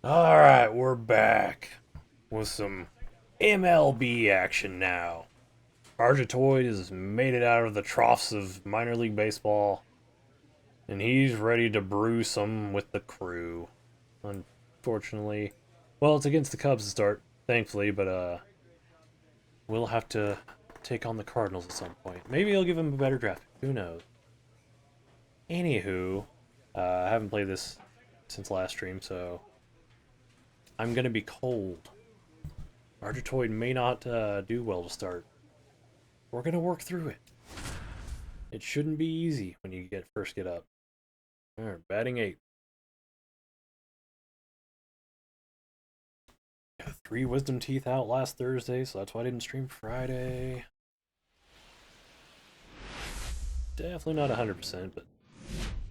Alright, we're back with some MLB action now. Argetoid has made it out of the troughs of minor league baseball, and he's ready to brew some with the crew. Unfortunately, well, it's against the Cubs to start, thankfully, but we'll have to take on the Cardinals at some point. Maybe he'll give him a better draft. Who knows? Anywho, I haven't played this since last stream, so I'm gonna be cold. Argetoid may not do well to start. We're gonna work through it. It shouldn't be easy when you first get up. Alright, batting 8. Got 3 wisdom teeth out last Thursday, so that's why I didn't stream Friday. Definitely not 100%, but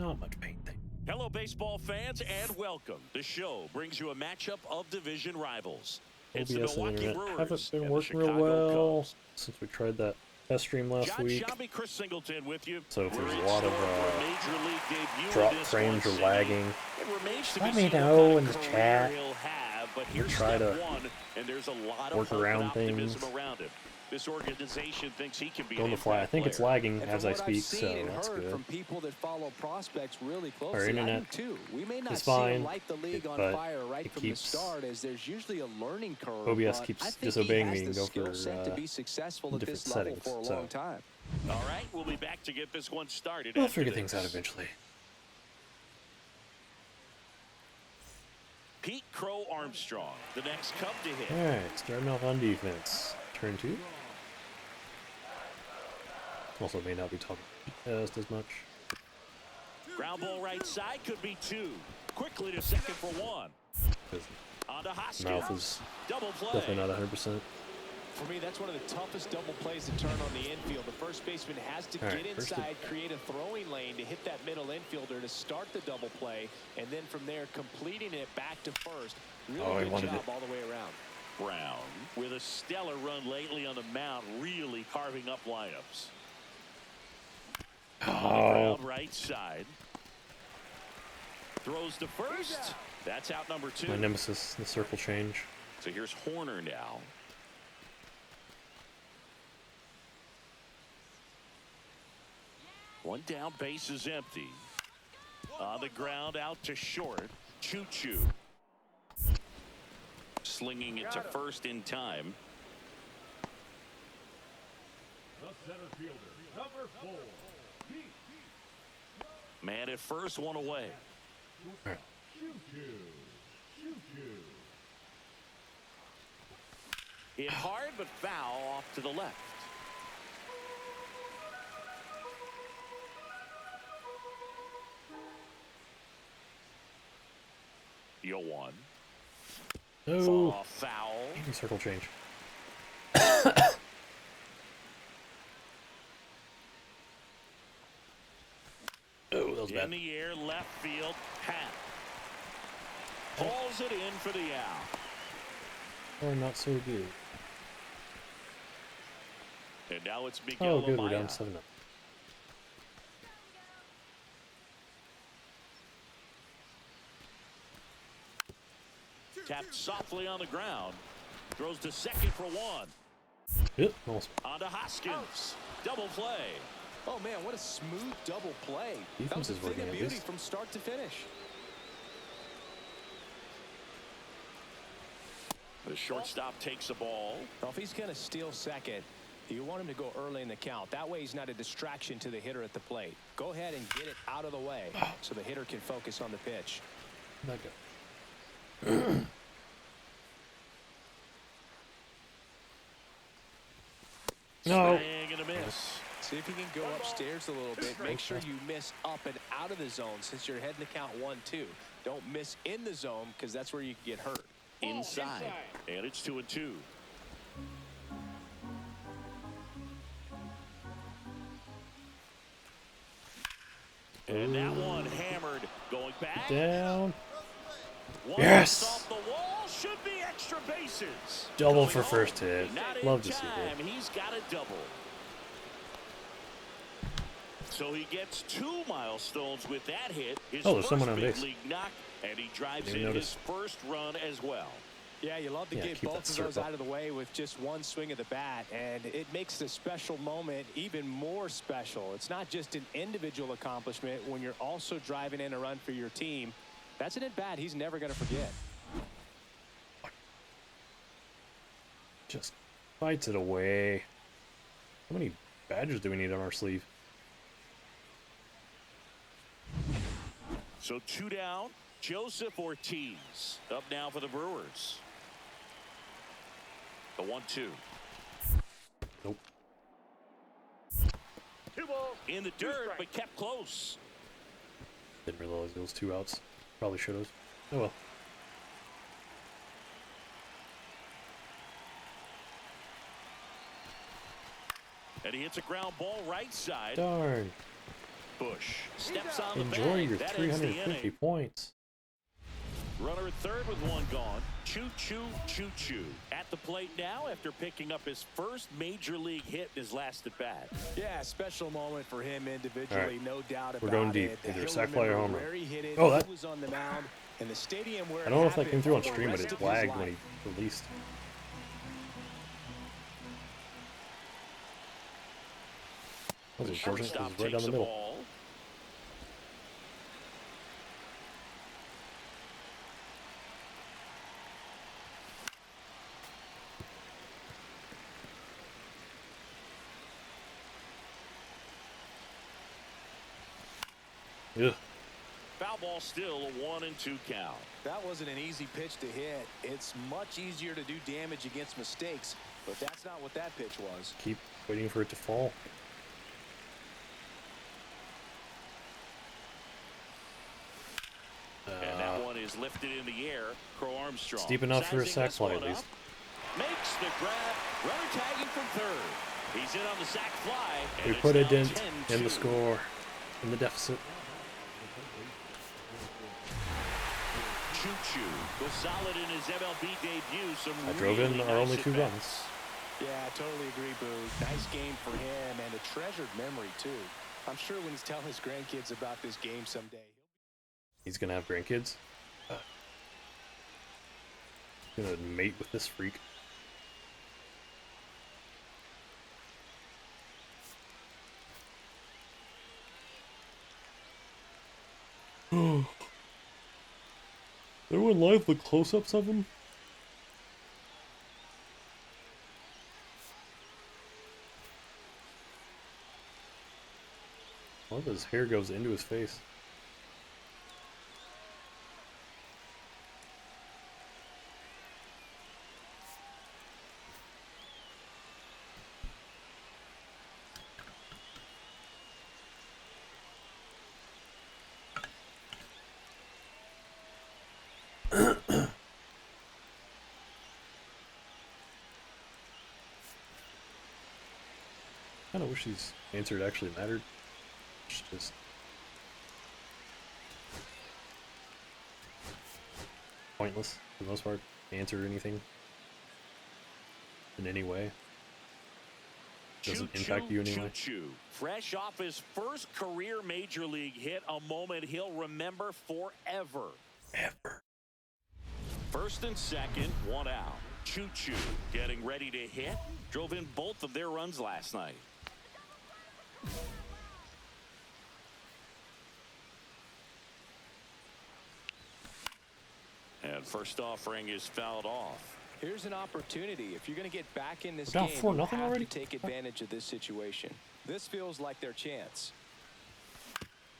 not much pain thing. Hello, baseball fans, and welcome. The show brings you a matchup of division rivals. It's the OBS and Milwaukee internet Brewers haven't been and the working real Chicago well Cubs. since we tried that test stream last John week. Shelby, Chris Singleton with you. So if We're there's in a lot store of for a major league debut drop in this frames one or city. lagging, It remains to let be me seen know what in kind the of chat. career he'll have, but here's try step to one, and there's a lot of work hope and around optimism things. around him. This organization thinks he can be Going an to fly. I impact think it's player. lagging And as from I what I've speak, seen so and that's heard good. from people that follow prospects really closely, Our I internet do too. We may not is see him fine, light the league on but fire right it from the keeps start, as there's usually a learning curve. OBS but keeps I think disobeying he me has and the go skill for set to be successful at different this level settings. for a So long time. All right, we'll be back to get this one started. we'll after figure this. things out eventually. Pete Crow Armstrong, the next Cub to hit. All right, starting off on defense. Turn 2. Also may not be talking just as much. Ground ball right side, could be 2. Quickly to second for 1. Because On to Hoskins. mouth is Double play. definitely not 100%. For me, that's one of the toughest double plays to turn on the infield. The first baseman has to All right, get first inside, create a throwing lane to hit that middle infielder to start the double play, and then from there completing it back to first. Really Oh, I good wanted job it. all the way around. Brown, with a stellar run lately on the mound, really carving up lineups. On the Oh, ground right side. Throws to first. That's out number 2. my nemesis, the circle change. So here's Horner now. One down, base is empty. On the ground, out to short. Choo-choo. Slinging it to first in time. The center fielder, number 4. Man at first, one away. Hit hard, but foul off to the left. Yo one. No, Foul. circle change. Oh, that was In bad. the air, left field, Pat. Hauls it in for the out. Or not so good. And now it's Miguel Oh, good. We're Amaya. down 7-0. Tapped softly on the ground. Throws to second for 1. Yep, almost. On to Hoskins. Double play. Oh man, what a smooth double play. That Defense was a is working thing of at beauty least. from start to finish. The shortstop takes the ball. Well, if he's going to steal second, you want him to go early in the count. That way he's not a distraction to the hitter at the plate. Go ahead and get it out of the way so the hitter can focus on the pitch. Not good. No. Swing and a miss. See if you can go upstairs a little bit. Make sure you miss up and out of the zone since you're heading to count 1-2. Don't miss in the zone because that's where you can get hurt. Inside. And it's 2-2. And that one hammered. Going back. Down. One Yes! off the wall. Should be extra bases. Double Going for home. first hit. Not in Love to see time. that. He's got a double. So he gets 2 milestones with that hit. His Oh, there's first someone on big base. league knock, And he drives Didn't in notice. his first run as well. Yeah, you love to Yeah, get keep both that of those circle. out of the way with just one swing of the bat, and it makes the special moment even more special. It's not just an individual accomplishment when you're also driving in a run for your team. That's an at-bat he's never going to forget. Just fights it away. How many badges do we need on our sleeve? So 2 down. Joseph Ortiz up now for the Brewers. The 1-2. Nope. 2 balls. In the 2 dirt, strikes. but kept close. Didn't realize it was 2 outs. Probably should have. Oh well. And he hits a ground ball right side. Darn. Bush steps on the Enjoy bag. your That ends the 350 inning. points. Runner at third with 1 gone. Choo-choo, choo-choo. At the plate now after picking up his first major league hit in his last at bat. Yeah, special moment for him individually, no doubt about We're going deep. it. Either He'll sac fly or remember home run. where he hit it, Oh, who that- was on the mound, and the stadium where I don't know if that happened came through on for the stream, but rest it of his lagged life. when he released. That was unfortunate because Shortstop it's right down takes the the middle. ball. Ugh. Foul ball still, a 1-2 count. That wasn't an easy pitch to hit. It's much easier to do damage against mistakes, but that's not what that pitch was. Keep waiting for it to fall. And that one is lifted in the air. Crow Armstrong. It's deep enough for a sizing sac this fly, one at least. up. Makes the grab. Runner tagging from third. He's in on the sac fly. And We it's put a now dent in 10-2. the score, in the deficit. Choo-choo was solid in his MLB debut. Some I drove in really our nice only 2 at-bats. runs. Yeah, I totally agree, Boo. Nice game for him and a treasured memory, too. I'm sure when he's telling his grandkids about this game someday, He's gonna have grandkids. He's gonna mate with this freak. Everyone live the close-ups of him? I love his hair goes into his face. Kinda wish these answered actually mattered. It's just pointless for the most part. Answer anything in any way. Doesn't impact you anyway. Choo-choo. Fresh off his first career major league hit, a moment he'll remember forever. Ever. First and second, 1 out. Choo-choo getting ready to hit. Drove in both of their runs last night. And first offering is fouled off. here's an opportunity. If you're going to get back in this Down game, 4-0 you have already? to take advantage of this situation. This feels like their chance.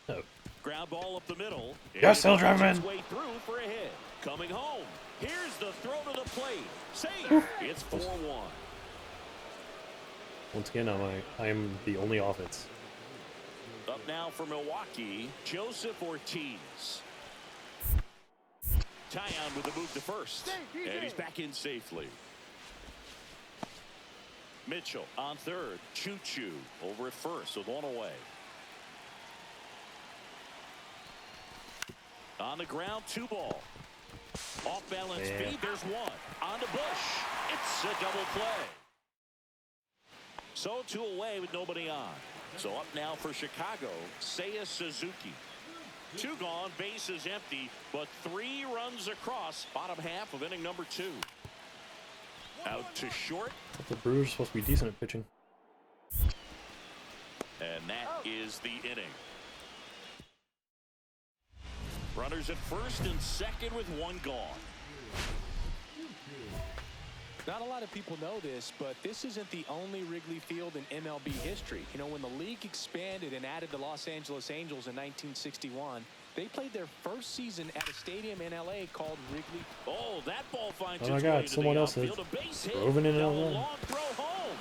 Oh. Ground ball up the middle. Yes, he'll And drive him his in. way through for a hit. Coming home. Here's the throw to the plate. Safe. It's 4-1. Once again, I am the only offense. Up now for Milwaukee, Joseph Ortiz. Tyon with the move to first. And he's back in safely. Mitchell on third. Choo-choo over at first with 1 away. On the ground, 2 ball. Off balance Yeah. feed, there's 1. On to Bush. It's a double play. So 2 away with nobody on. So up now for Chicago, Seiya Suzuki. Two gone, bases empty, but 3 runs across. Bottom half of inning number 2. Out to short. I thought the Brewers are supposed to be decent at pitching. And that is the inning. Runners at first and second with 1 gone. Not a lot of people know this, but this isn't the only Wrigley Field in MLB history. You know, when the league expanded and added the Los Angeles Angels in 1961, they played their first season at a stadium in LA called Wrigley. Oh, that ball finds Oh my its God, way to someone the else outfield. has A base hit. driven in Down a the run. long throw home.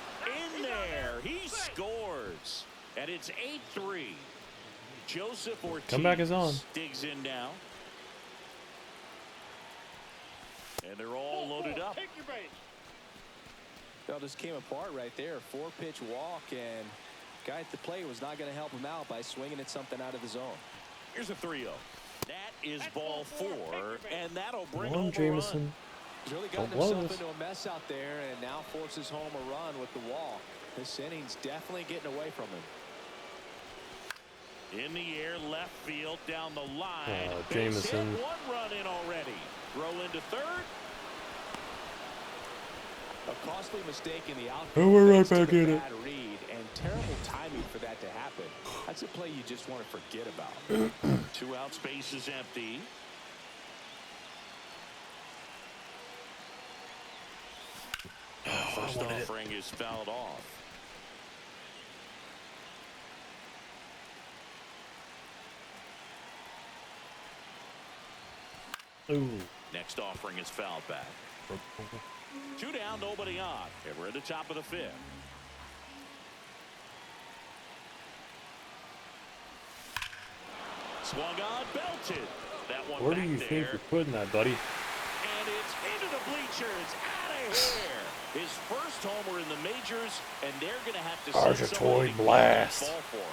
In there. He scores. And it's 8-3. Joseph Ortiz Comeback is on. digs in now. And they're all loaded up. Well, just came apart right there. 4-pitch walk, and guy at the plate was not going to help him out by swinging at something out of the zone. Here's a 3-0. That is ball 4, and that'll bring Come on, home a Jameson. run. He's really gotten Don't blow himself this. into a mess out there and now forces home a run with the walk. This inning's definitely getting away from him. In the air, left field, down the line. Base Jameson. hit, 1 run in already. Throw into third. A costly mistake in the outfield. Oh, we're right thanks to back the in it. bad read, and terrible timing for that to happen. That's a play you just want to forget about. 2 outs, base is empty. First offering is fouled off. Ooh. Next offering is fouled back. 2 down, nobody on. And we're at the top of the 5th. Swung on, belted. That one Where do back you there. think you're putting that, buddy? And it's into the bleachers. Out of here. His first homer in the majors, and they're going to have to send somebody to Argetoid get blast. that ball for him.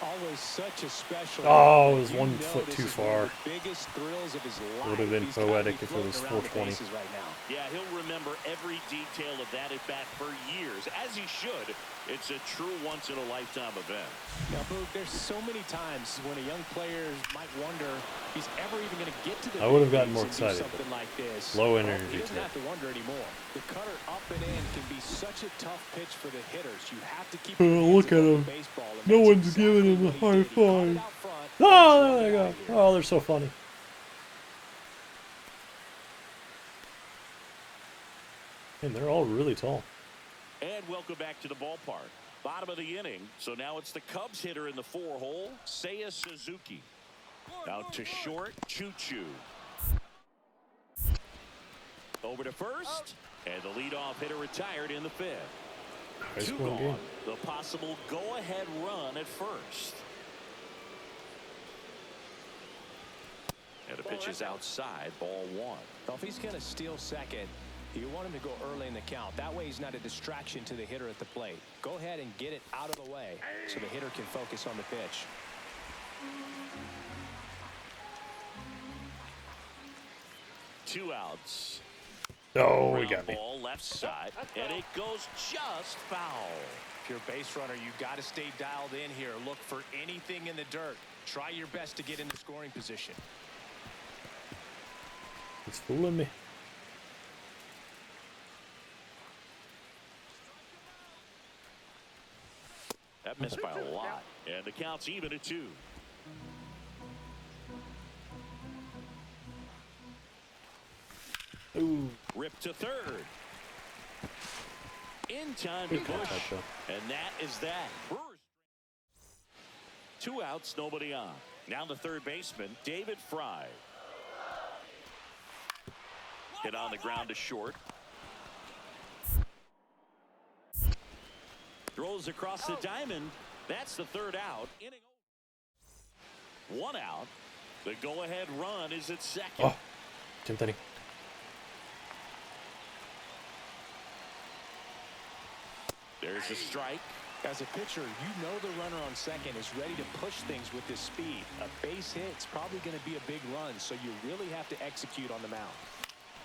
Always such a special. Oh, it was You 1 know foot this too is one of far. the biggest thrills of his life. Would have been He's gotta poetic be if it was floating around the 420. bases right now. Yeah, he'll remember every detail of that at bat for years, as he should. It's a true once-in-a-lifetime event. Now, Boog, there's so many times when a young player might wonder if he's ever even going to get to the I would have big gotten more leagues and do excited, something like this. low Well, energy he doesn't today. have to wonder anymore. The cutter up and in can be such a tough pitch for the hitters. You have to keep. Oh, your hands look at above him. the baseball, and No that's one's exactly giving him a what he high did. He caught it five. out front and Oh, drove there it they out go. of here. Oh, they're so funny. And they're all really tall. And welcome back to the ballpark. Bottom of the inning, so now it's the Cubs hitter in the 4-hole, Seiya Suzuki. Out to short, Choo-Choo. Over to first, and the leadoff hitter retired in the 5th. High 2 school gone. game. The possible go-ahead run at first. And the pitch is outside, ball 1. Well, if he's going to steal second, you want him to go early in the count. That way he's not a distraction to the hitter at the plate. Go ahead and get it out of the way so the hitter can focus on the pitch. Two outs. Oh, we Ground got me. ball left side, and it goes just foul. If you're a base runner, you've got to stay dialed in here. Look for anything in the dirt. Try your best to get into scoring position. He's fooling me. That missed by a lot, and the count's even at 2. Ooh. Rip to third. In time to Good push, contact, though. and that is that. Brewers. 2 outs, nobody on. Now the third baseman, David Fry. Hit on the ground to short. Throws across the diamond. That's the 3rd out. Inning over. 1 out. The go-ahead run is at second. Oh, 10th inning. There's a strike. As a pitcher, you know the runner on second is ready to push things with this speed. A base hit's probably going to be a big run, so you really have to execute on the mound.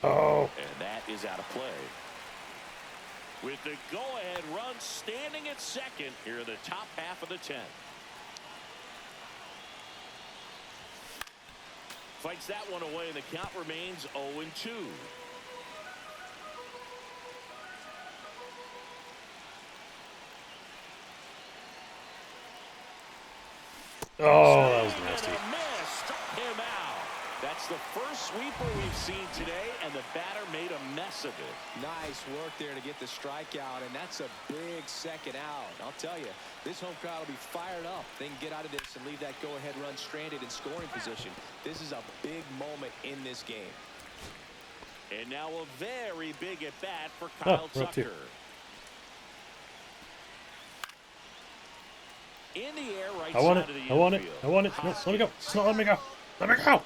Oh. And that is out of play. With the go-ahead run standing at second here in the top half of the 10th. fights that one away, and the count remains 0-2. Oh, that was nasty. And a miss. Struck him out. That's the first sweeper we've seen today, and the batter made a mess of it. Nice work there to get the strikeout, and that's a big second out. I'll tell you, this home crowd will be fired up. They can get out of this and leave that go-ahead run stranded in scoring position. This is a big moment in this game. And now a very big at-bat for Kyle Tucker. In the air, right I want side it. of the I want it. infield. I want it. No, let me go. It's not letting me go. Let me go.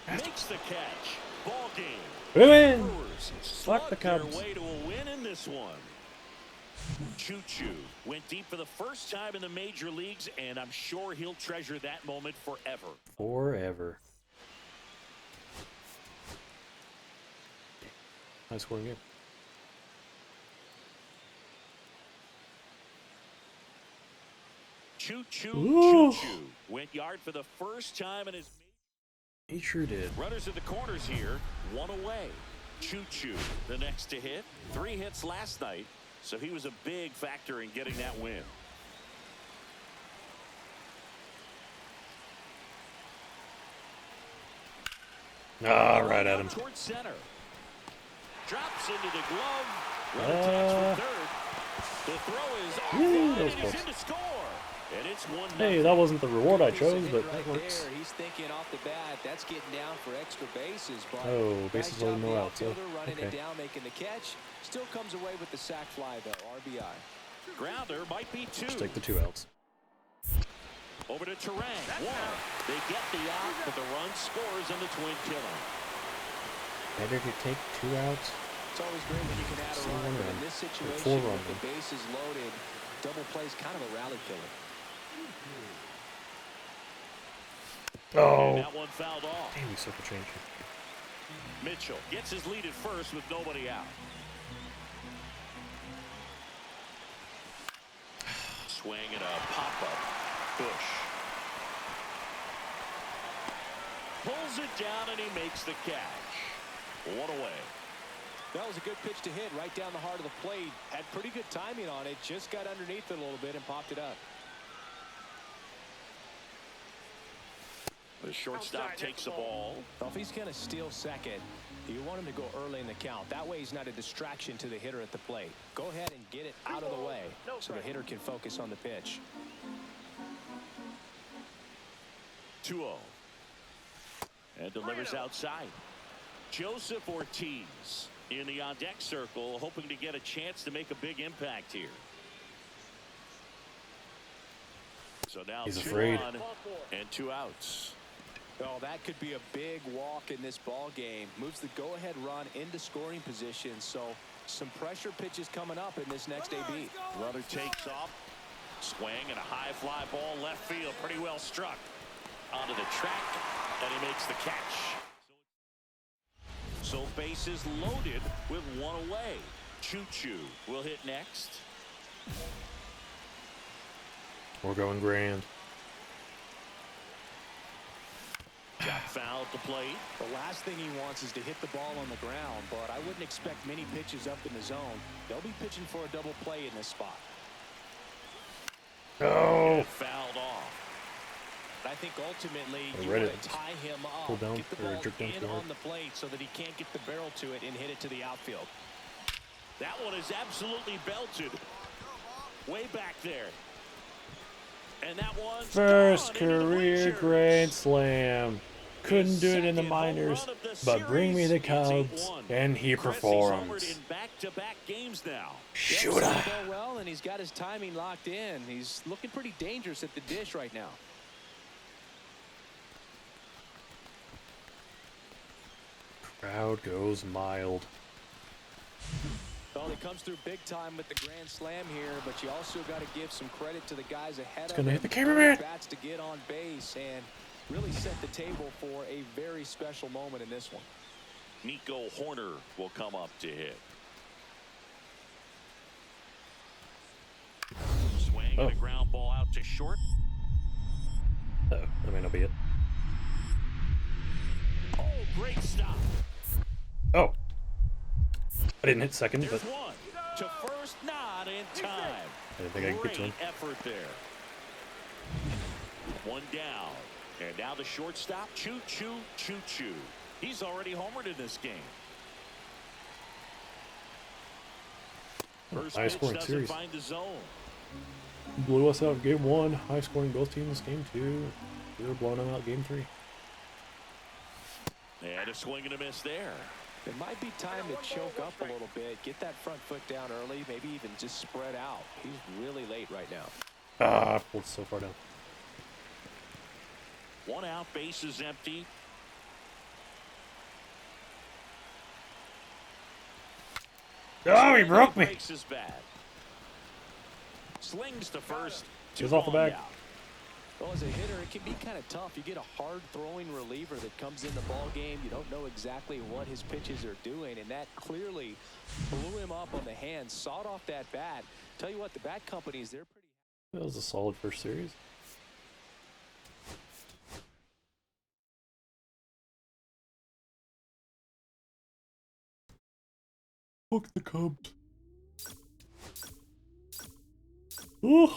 Makes the catch. Ball game. Win. Brewers Fuck the slug their Cubs. way to a win in this one. Choo-choo went deep for the first time in the major leagues, and I'm sure he'll treasure that moment forever. Forever. High scoring game. Choo-choo, Ooh. choo-choo went yard for the first time in his... He sure did. Runners at the corners here, one away. Choo-choo, the next to hit. 3 hits last night, so he was a big factor in getting that win. All right, Adam. Towards center. Drops into the glove. Runner tags for third. The throw is off line, that was and he's close. in to score. And it's 1-0. Hey, that wasn't the reward I chose, Hit but right that works. there. He's thinking off the bat, that's getting down for extra bases. But Oh, nice bases job loaded, no the outs. Oh, outfielder running it okay. down, making the catch. Still comes away with the sac fly, though. RBI. Grounder might be 2. Just take the 2 outs. Over to Terang. 1. They get the out, but the run scores on the twin killer. Better to take 2 outs. It's always great when you can add a Still run, one but run. in this Or situation, 4 with run. the bases loaded, double play is kind of a rally killer. Oh. And that one fouled off. Damn, we circle changed. Mitchell gets his lead at first with nobody out. Swing and a pop-up. Bush. Pulls it down and he makes the catch. 1 away. That was a good pitch to hit right down the heart of the plate. Had pretty good timing on it. Just got underneath it a little bit and popped it up. The shortstop takes the ball. Well, if he's going to steal second, you want him to go early in the count. That way he's not a distraction to the hitter at the plate. Go ahead and get it out of the way so the hitter can focus on the pitch. 2-0. And delivers outside. Joseph Ortiz in the on-deck circle, hoping to get a chance to make a big impact here. So now He's 2 afraid. on and 2 outs. Oh, that could be a big walk in this ball game. Moves the go-ahead run into scoring position. So some pressure pitches coming up in this next AB. Runner takes off. Swing and a high fly ball left field. Pretty well struck. Onto the track, and he makes the catch. So bases loaded with 1 away. Choo-choo will hit next. We're going grand. Got fouled to plate. The last thing he wants is to hit the ball on the ground, but I wouldn't expect many pitches up in the zone. They'll be pitching for a double play in this spot. Oh. And fouled off. I think ultimately I you read want it. to tie him Pull up, down get the or ball jerk down in to the on the plate so that he can't get the barrel to it and hit it to the outfield. That one is absolutely belted. Way back there. And that one's First gone into the career bleachers. grand slam. Couldn't do it in the Second home minors, run of the but bring me the series. It's Cubs, 8-1. and he Chris, he's homered performs. in back-to-back games now. Shooter. Yep, so well, and he's got his timing locked in. He's looking pretty dangerous at the dish right now. Crowd goes mild. Well, he comes through big time with the grand slam here, but you also got to give some credit to the guys ahead of gonna him. hit the cameraman. Bats to get on base and really set the table for a very special moment in this one. Nico Horner will come up to hit. Swing and a ground ball out to short. Uh-oh, that may not be it. Great stop. Oh. I didn't hit second, There's but one. To first, not in time. I didn't think I could get to Great him. effort there. One down. And now the shortstop, choo-choo, choo-choo. He's already homered in this game. First High pitch scoring doesn't series. find the zone. Blew us out game 1. High scoring both teams game 2. We were blowing them out game 3. And a swing and a miss there. It might be time to choke up a little bit, get that front foot down early, maybe even just spread out. He's really late right now. Ah, I pulled so far down. One out, base is empty. Oh, he broke me. Breaks his bat. Slings to first. He was off the bag. Out. Well, as a hitter, it can be kind of tough. You get a hard-throwing reliever that comes in the ball game. You don't know exactly what his pitches are doing, and that clearly blew him up on the hand, sawed off that bat. Tell you what, the bat companies, they're pretty... That was a solid first series. Fuck the Cubs. Ugh.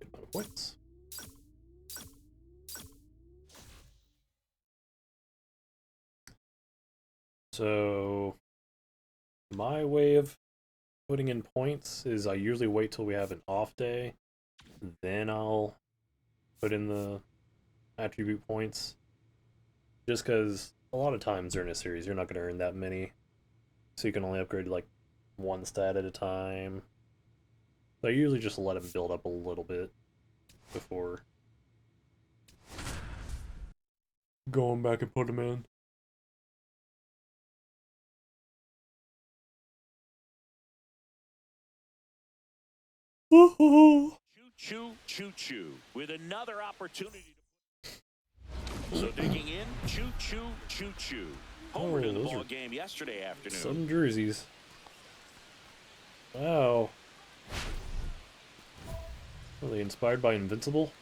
Get my points. So, my way of putting in points is I usually wait till we have an off day, then I'll put in the attribute points. Just because a lot of times during a series, you're not going to earn that many. So you can only upgrade like one stat at a time. So I usually just let them build up a little bit before going back and put them in. Choo-choo, choo-choo. With another opportunity to... So digging in, choo-choo, choo-choo. Homered in the those ball are game yesterday afternoon. some jerseys. Wow. Are they inspired by Invincible?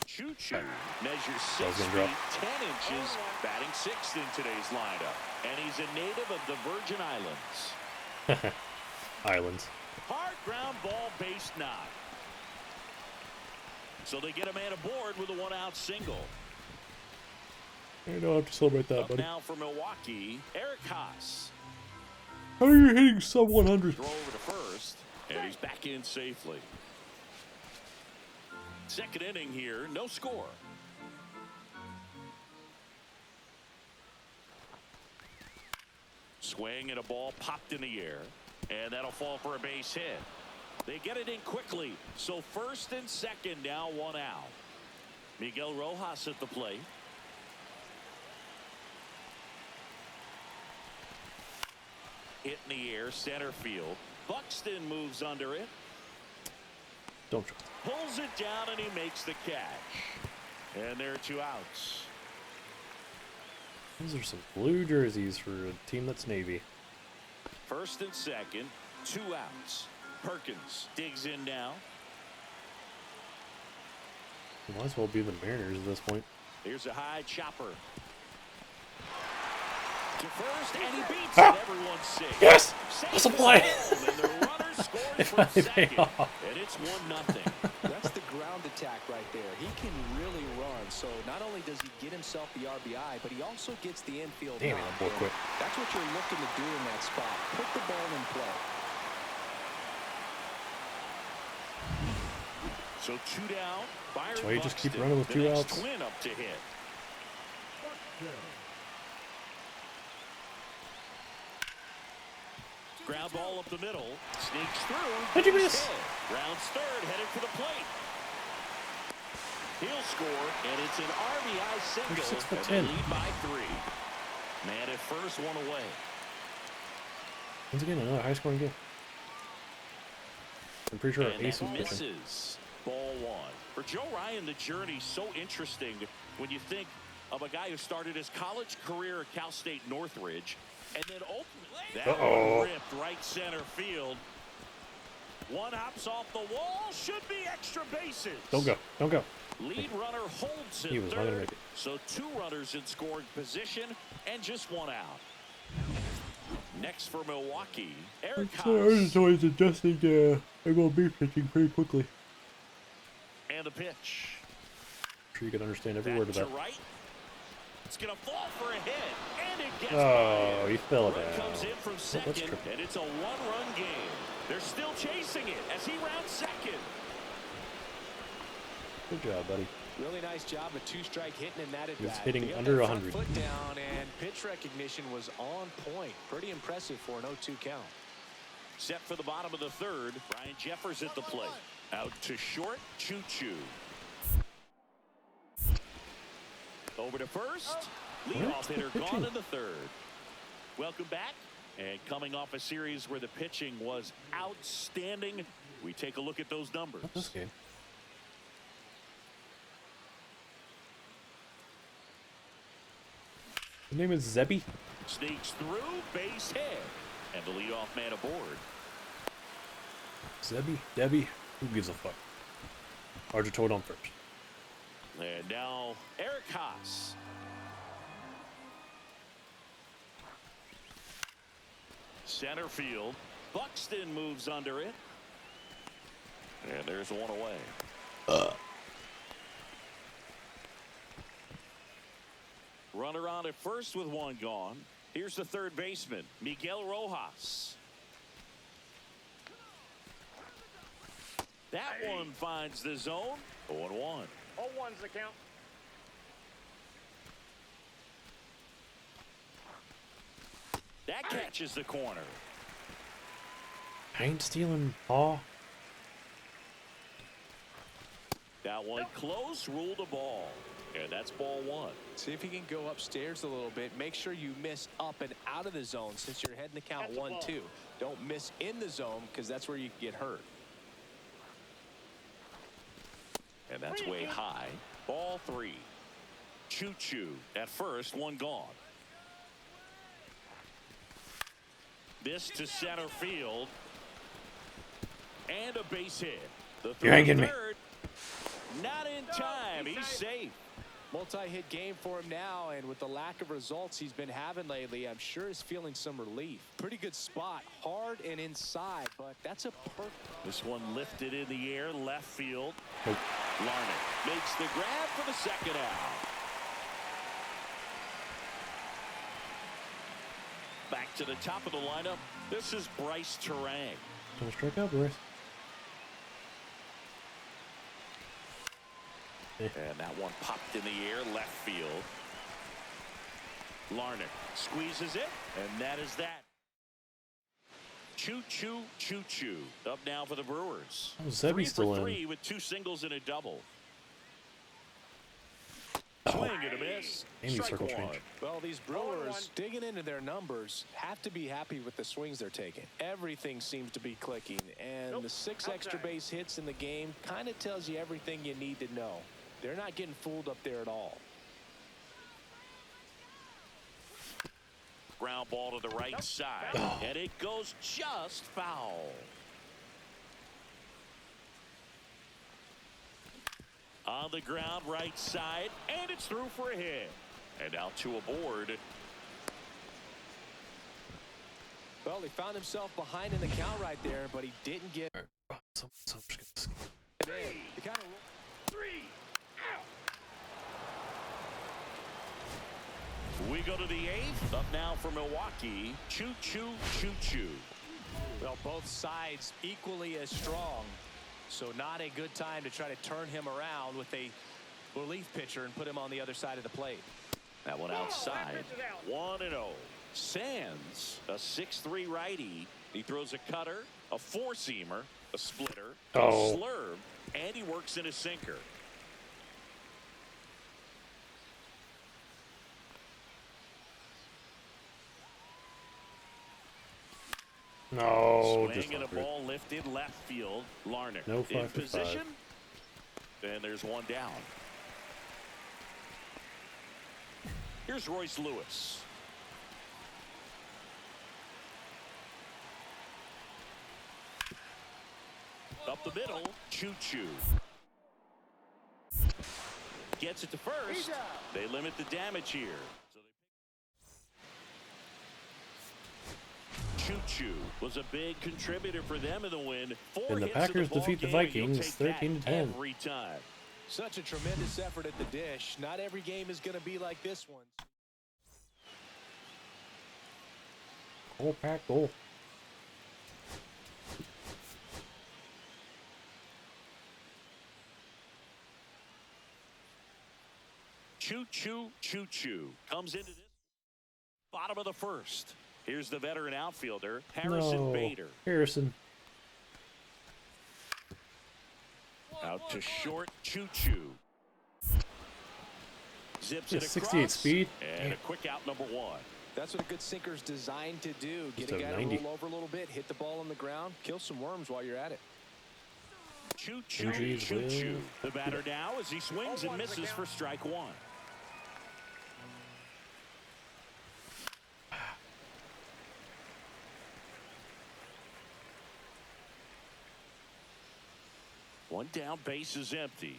Choo-choo measures 6 was gonna feet, drop. 10 inches, batting 6th in today's lineup. And he's a native of the Virgin Islands. Islands. Hard ground ball, base knock. So they get a man aboard with a one-out single. You don't have to celebrate that, Up buddy. now for Milwaukee, Eric Haas. How are you hitting sub 100? Throw over to first, and he's back in safely. Second inning here, no score. Swing and a ball popped in the air, and that'll fall for a base hit. They get it in quickly, so first and second now, one out. Miguel Rojas at the plate. Hit in the air, center field. Buxton moves under it. Don't try. Pulls it down, and he makes the catch. And there are 2 outs. Those are some blue jerseys for a team that's Navy. First and second, 2 outs. Perkins digs in now. Might as well be the Mariners at this point. Here's a high chopper. To first, and he beats Ah! it. Everyone's safe. Yes! Safe Awesome is play! home, and the runner scores from finally second. paid off. And it's 1-0. That's the ground attack right there. He can really run, so not only does he get himself the RBI, but he also gets the infield Damn it, knock. that ball quit. That's what you're looking to do in that spot. Put the ball in play. So 2 down. Byron That's why you just keep Buxton, running with the 2 next outs. Twin up to hit. Ground ball up the middle. Sneaks through. How'd you base miss? hit. Rounds third, headed for the plate. He'll score, and it's an RBI single. They're 6 for and 10. they lead by 3. Man at first, 1 away. Once again, another high scoring game. I'm pretty sure our And ace that was pitching. misses. Ball 1. For Joe Ryan, the journey's so interesting when you think of a guy who started his college career at Cal State Northridge, And then ultimately, that Uh-oh. one ripped right center field. One hops off the wall. Should be extra bases. Don't go. Don't go. Lead runner holds He at was not gonna third. make it. So 2 runners in scoring position and just 1 out. Next for Milwaukee, Eric Haas. always adjusting to MLB pitching pretty quickly. And the pitch. I'm sure you can understand every Back word of to that. right. It's going to fall for a hit. And it gets Oh, by. he fell Run down. comes in from second, tricky. and it's a 1-run game. They're still chasing it as he rounds second. Good job, buddy. Really nice job, a 2-strike hitting in that at He was bat. hitting He got under that front 100. foot down, and pitch recognition was on point. Pretty impressive for an 0-2 count. Set for the bottom of the third. Brian Jeffers at the plate. Out to short, Choo-Choo. Over to first. Leadoff hitter gone in the third. Welcome back. And coming off a series where the pitching was outstanding, we take a look at those numbers. Not this game. His name is Zebby. Sneaks through, base hit. And the leadoff man aboard. Zebby? Debbie? Who gives a fuck? Argentine on first. And now Eric Haas. Center field. Buxton moves under it. And there's one away. Runner on at first with 1 gone. Here's the third baseman, Miguel Rojas. That one finds the zone. 0-1. 0-1's the count. That catches the corner. I ain't stealing, Paw. That one close, ruled a ball. And that's ball 1. See if you can go upstairs a little bit. Make sure you miss up and out of the zone since you're heading to count 1-2. Don't miss in the zone because that's where you can get hurt. And that's way high. Ball 3. Choo-Choo at first, 1 gone. This to center field. And a base hit. The You ain't kidding me. third. Not in time. He's safe. Multi-hit game for him now, and with the lack of results he's been having lately, I'm sure he's feeling some relief. Pretty good spot, hard and inside, but that's a perfect. This one lifted in the air, left field. Nope. Larnach makes the grab for the second out. Back to the top of the lineup. This is Bryce Terang. Don't strike out, Bryce. And that one popped in the air, left field. Larnach squeezes it, and that is that. Choo-choo, choo-choo. Up now for the Brewers. Oh, Zebby's still in. 3 for 3 with 2 singles and a double. Swing and a miss. Amy Strike circle 1. change. Well, these Brewers digging into their numbers have to be happy with the swings they're taking. Everything seems to be clicking, and the 6 extra base hits in the game kind of tells you everything you need to know. They're not getting fooled up there at all. Ground ball to the right side, and it goes just foul. On the ground, right side, and it's through for a hit. And now 2 aboard. Well, he found himself behind in the count right there, but he didn't get. So just gonna He kind of. 3 out. We go to the 8th. Up now for Milwaukee. Choo-choo, choo-choo. Well, both sides equally as strong. So not a good time to try to turn him around with a relief pitcher and put him on the other side of the plate. That one outside. 1-0. Sands, a 6'3 righty. He throws a cutter, a four-seamer, a splitter, a slurve, and he works in a sinker. No, just Swing and a not through. ball lifted left field. Larnach No 5 in for 5. position. And there's one down. Here's Royce Lewis. up the middle. Choo-choo. Gets it to first. They limit the damage here. Choo-choo was a big contributor for them in the win. And the Packers defeat the Vikings 13-10. Every time. Such a tremendous effort at the dish. Not every game is going to be like this one. Goal, Pack, goal. Choo-choo, choo-choo. Comes into this bottom of the first. Here's the veteran outfielder, Harrison Bader. Harrison. Out to short, choo-choo. Zips it across. 68 speed. And a quick out, number 1. That's what a good sinker's designed to do. Get Just a a guy to 90. roll over a little bit, hit the ball on the ground, kill some worms while you're at it. Choo-choo, Injuries choo-choo. will- The batter now as he swings and misses for strike 1. One down, base is empty.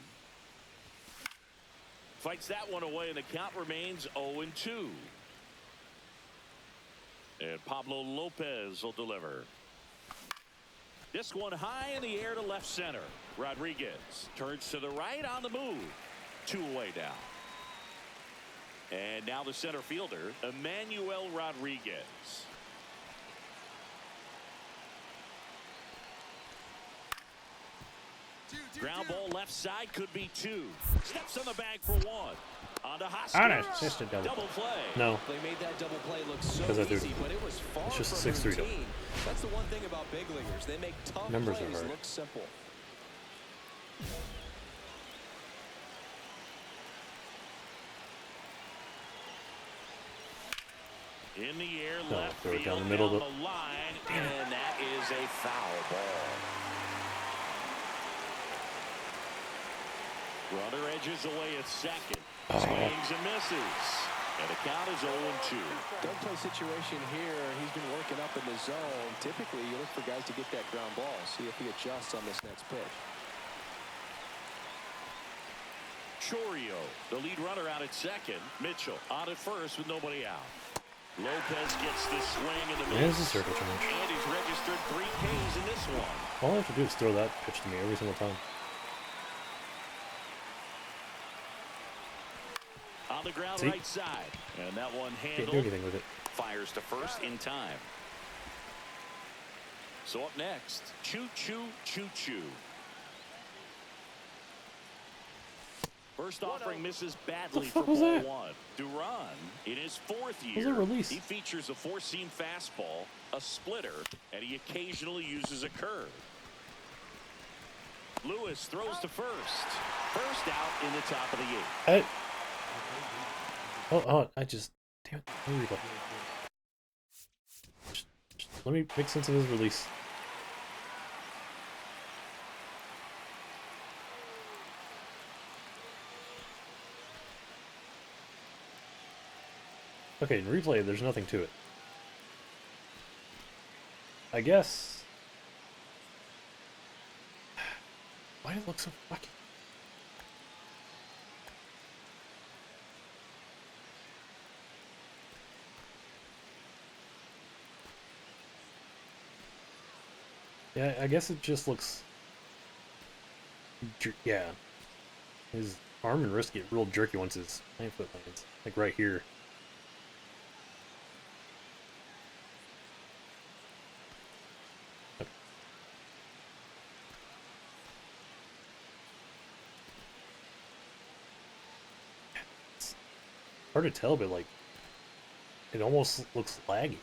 Fights that one away, and the count remains 0-2. And Pablo Lopez will deliver. This one high in the air to left center. Rodriguez turns to the right on the move. 2 away down. And now the center fielder, Emmanuel Rodriguez. Ground ball left side, could be 2. Steps on the bag for 1. On to Hoskins. Unassisted double. Double play. No. They made that double play look so 'Cause I threw- easy, but it was far it's just a from 6-3 double. routine. That's the one thing about big leaguers. They make tough Numbers are plays hard. look simple. In the air, No, left throw it field, down the middle, down but- the line, and that is a foul ball. Runner edges away at second. Swings and misses. And the count is 0-2. Don't play situation here. He's been working up in the zone. Typically, you look for guys to get that ground ball. See if he adjusts on this next pitch. Chorio, the lead runner out at second. Mitchell on at first with nobody out. Lopez gets the swing in the There's middle. a circle change. And he's registered 3 Ks in this one. All I have to do is throw that pitch to me every single time. On the ground, See? right side. And that one Can't handled. do anything with it. Fires to first in time. So up next, choo-choo, choo-choo. First offering misses badly for fuck was ball that? 1. Duran, in his 4th was year, a release? he features a 4-seam fastball, a splitter, and he occasionally uses a curve. Lewis throws to first. First out in the top of the 8th. I just... Damn it. Let me replay. Just let me make sense of his release. Okay, in replay, there's nothing to it. I guess... Why does it look so fucking... Yeah, I guess it just looks... Yeah. His arm and wrist get real jerky once his plant foot lands. Like right here. Okay. It's hard to tell, but like... It almost looks laggy.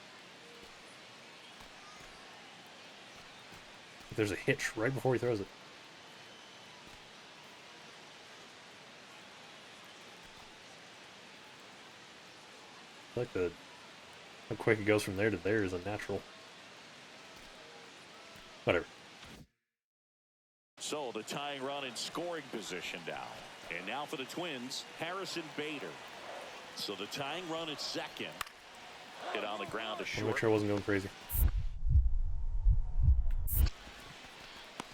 There's a hitch right before he throws it. I like the how quick it goes from there to there is unnatural. Whatever. So the tying run in scoring position now. And now for the Twins, Harrison Bader. So the tying run at second. Hit on the ground to I'll make short. sure I wasn't going crazy.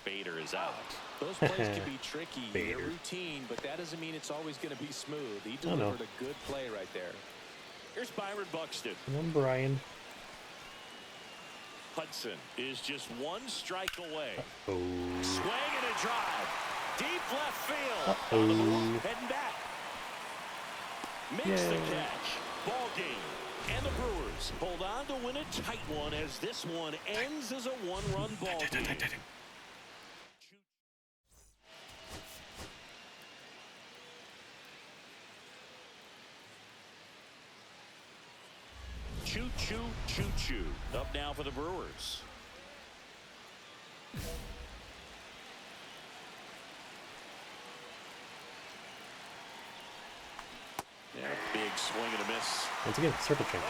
Bader is out. Those plays can be tricky. They're Bader. routine, but that doesn't mean it's always going to be smooth. He Oh, no. delivered a good play right there. Here's Byron Buxton. And then Brian. Hudson is just one strike away. Oh. Swing and a drive. Deep left field. Uh-oh. On the move, heading back. Makes the Yay. catch. Ball game. And the Brewers hold on to win a tight one as this one ends as a one-run ball game. Choo, choo, choo, choo. Up now for the Brewers. Yeah, big swing and a miss. Once again, circle change.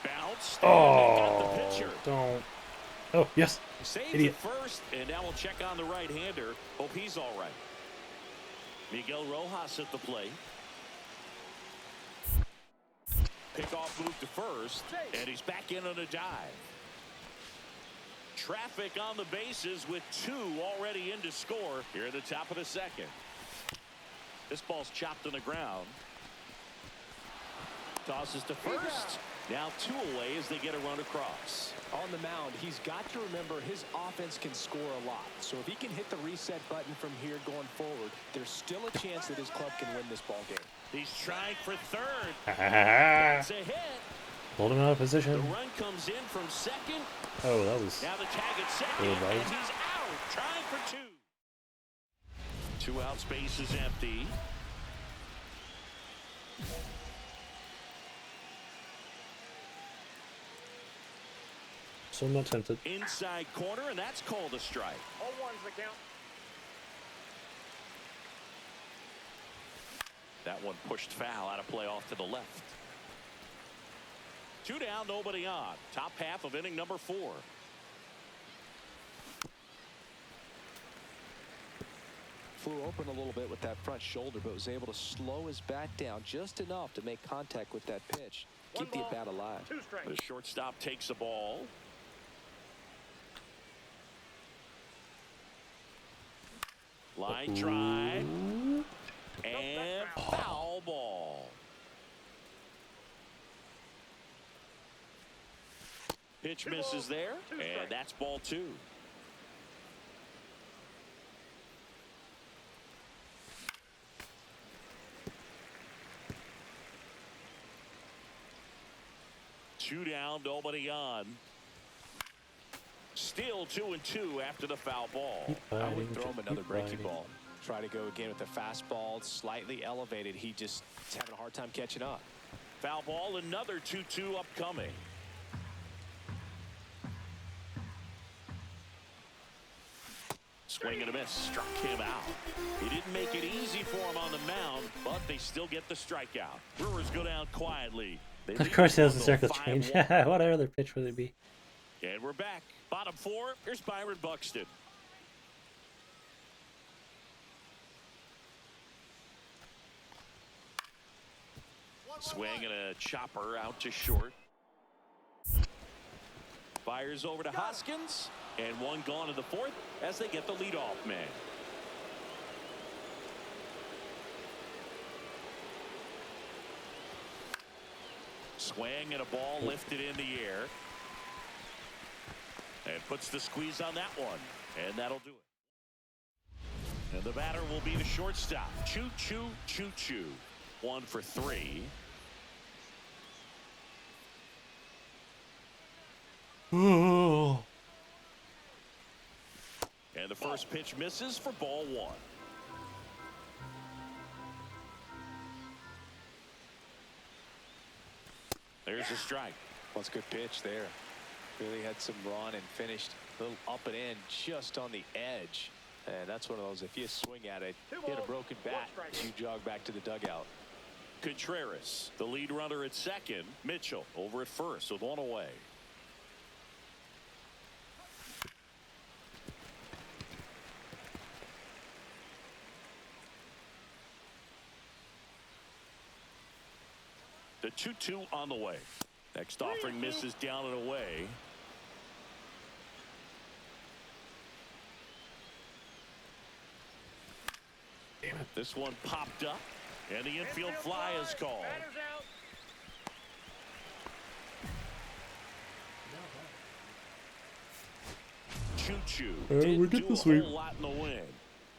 Bounced. And they got the Oh, pitcher. don't. Oh, yes. Saves Idiot. it first, and now we'll check on the right-hander. Hope he's all right. Miguel Rojas at the plate. Pickoff move to first, and he's back in on a dive. Traffic on the bases with two already in to score here at the top of the second. This ball's chopped on the ground. Tosses to first. Now two away as they get a run across. On the mound, he's got to remember his offense can score a lot. So if he can hit the reset button from here going forward, there's still a chance that his club can win this ball game. He's trying for third. Ah, It's a hit. hold him out of The position. run comes in from second. Oh, that was. Now the tag at second, Little bite. and he's out. Trying for two. Two out, space is empty. So I'm not tempted. Inside corner, and that's called a strike. 0-1's the count. That one pushed foul out of play off to the left. Two down, nobody on. Top half of inning number 4. Flew open a little bit with that front shoulder, but was able to slow his bat down just enough to make contact with that pitch. Keep the at-bat alive. 2 strikes. The shortstop takes the ball. Line drive. And foul ball. Pitch misses there, and that's ball 2. Two down, nobody on. Still 2-2 after the foul ball. I would throw him another breaking ball. Try to go again with the fastball, slightly elevated. He just is having a hard time catching up. Foul ball, another 2-2 upcoming. Swing and a miss, struck him out. He didn't make it easy for him on the mound, but they still get the strikeout. Brewers go down quietly. They Of lead course, it this was a one circle to change. 5-1. What other pitch would it be? And we're back. Bottom 4, here's Byron Buxton. Swing and a chopper out to short. Fires over to Hoskins, and one gone in the 4th as they get the leadoff man. Swing and a ball lifted in the air. And puts the squeeze on that one. And that'll do it. And the batter will be the shortstop. Choo, choo, choo, choo. 1 for 3. Oh. And the first pitch misses for ball 1. There's a strike. Well, it's a good pitch there. Really had some run and finished a little up and in just on the edge. And that's one of those, if you swing at it, hit a broken bat, you jog back to the dugout. Contreras, the lead runner at second. Mitchell over at first with one away. The 2-2 on the way. Next offering misses down and away. Damn it. This one popped up, and the infield fly is called. Batter's out. Choo-choo. We Didn't get do the a sweep. whole lot in the win.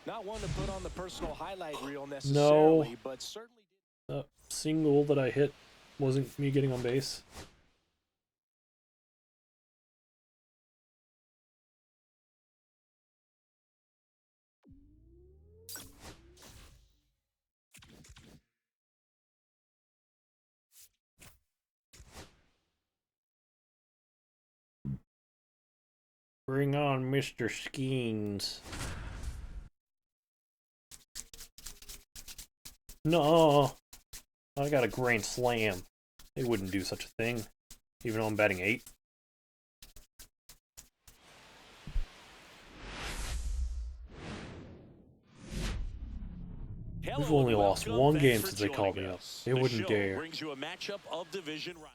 Not one to put on the personal highlight reel necessarily, but certainly did. That single that I hit wasn't me getting on base. Bring on Mr. Skeens. No, I got a grand slam. They wouldn't do such a thing, even though I'm batting 8. Hello We've only and lost welcome. one Thanks game for since they called me joining up. us. They The wouldn't show dare. brings you a matchup of division rivals.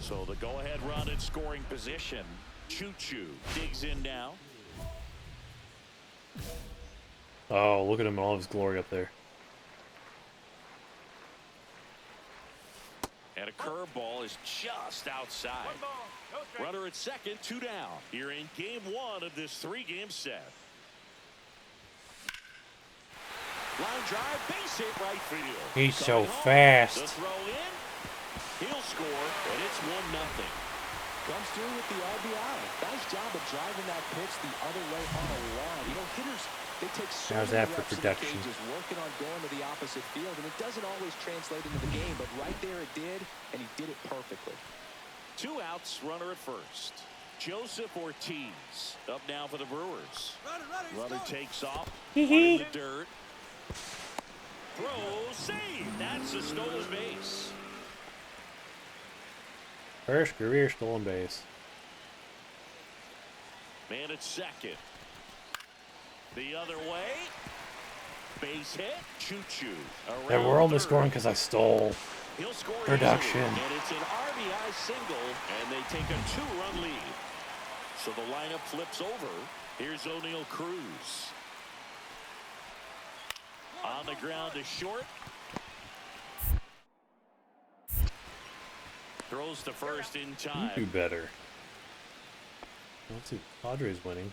So the go-ahead run in scoring position. Choo-choo digs in now. Oh, look at him in all of his glory up there. And a curveball is just outside. One ball, no strike. Runner at second, 2 down. Here in game 1 of this 3-game set. Line drive, base hit right field. He's so Coming home, fast. The throw in, he'll score, and it's 1-0. Comes through with the RBI. Nice job of driving that pitch the other way on a line. You know, hitters, they take so How's many that for reps in the production? cages working on going to the opposite field, and it doesn't always translate into the game, but right there it did, and he did it perfectly. 2 outs, runner at first. Joseph Ortiz up now for the Brewers. Runner takes off. In the dirt. Throw, save. That's a stolen base. First career stolen base. Man at second. The other way. Base hit. Choo-choo. And we're only scoring because I stole. He'll score Production. easily, and it's an RBI single, and they take a 2-run lead. So the lineup flips over. Here's O'Neal Cruz. On the ground to short. Throws to first in You time. do better. Let's see. Padres winning.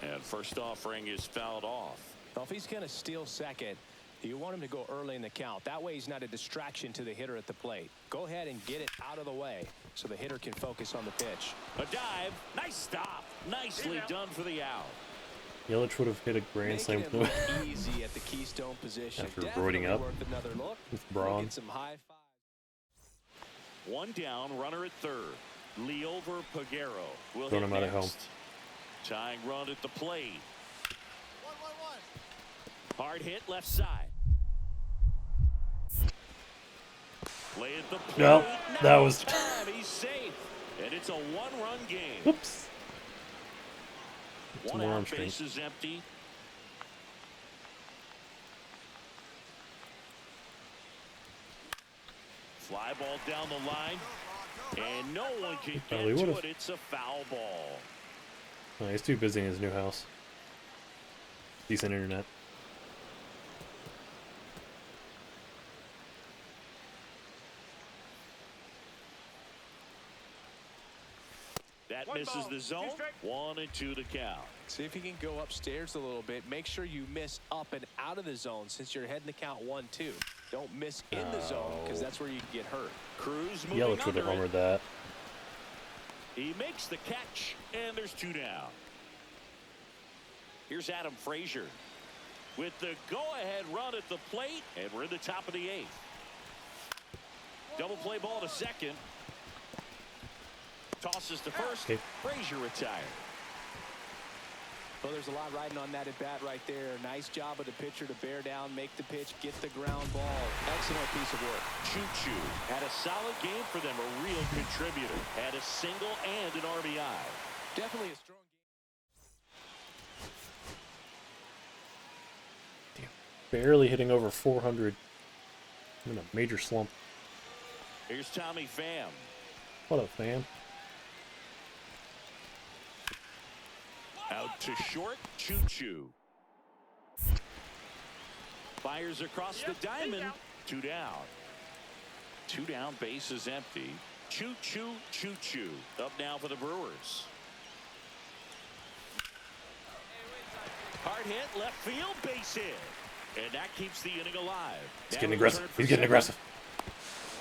And first offering is fouled off. Well, if he's going to steal second, you want him to go early in the count. That way he's not a distraction to the hitter at the plate. Go ahead and get it out of the way so the hitter can focus on the pitch. A dive. Nice stop. Nicely done for the out. Yelich would have hit a grand slam Making it through look easy at the keystone position. After Definitely roiding up worth another look. with Braun. Get some high fives. 1 down, runner at third. Leover Peguero will Throwing hit him out at home. next. Tying run at the plate. Hard hit left side. Play at the plate. Nope, Now that was- time. He's safe, and it's a 1-run game. Oops. One more out, arm strength. base is empty. Fly ball down the line, and no one can get probably to would've. it. It's a foul ball. Oh, he's too busy in his new house. Decent internet. That One misses ball, the two zone. strikes. 1 and 2 to count. See if you can go upstairs a little bit. Make sure you miss up and out of the zone since you're heading to count 1-2. Don't miss in the zone because that's where you can get hurt. Cruz moving Yelich would under have it. homered that. He makes the catch, and there's 2 down. Here's Adam Frazier with the go-ahead run at the plate, and we're in the top of the 8th. Double play ball to second. Tosses to first. Okay. Frazier retired. Well, there's a lot riding on that at bat right there. Nice job of the pitcher to bear down, make the pitch, get the ground ball. Excellent piece of work. Choo-choo had a solid game for them, a real contributor. Had a single and an RBI. Definitely a strong game. barely hitting over 400. I'm in a major slump. Here's Tommy Pham. What up, fam? Out to short, Choo Choo. Fires across the diamond. 2 down. 2 down, base is empty. Choo Choo, Choo Choo. Up now for the Brewers. Hard hit, left field, base hit. And that keeps the inning alive. He's getting aggressive. He's getting aggressive.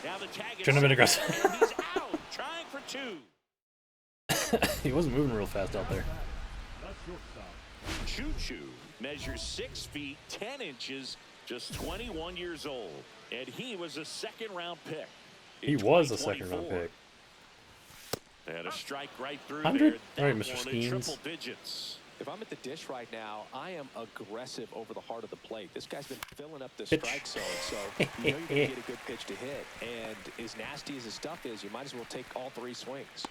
Now the tag is Shouldn't have been aggressive. and he's out, trying for 2. He wasn't moving real fast out there. Choo Choo measures 6 feet 10 inches, just 21 years old, and he was a second-round pick. He was a second-round pick. And a strike right through 100? there. All right, That Mr. one in Skeens. triple digits. If I'm at the dish right now, I am aggressive over the heart of the plate. This guy's been filling up the Pitch. strike zone, so you know you're going to get a good pitch to hit. And as nasty as his stuff is, you might as well take all 3 swings.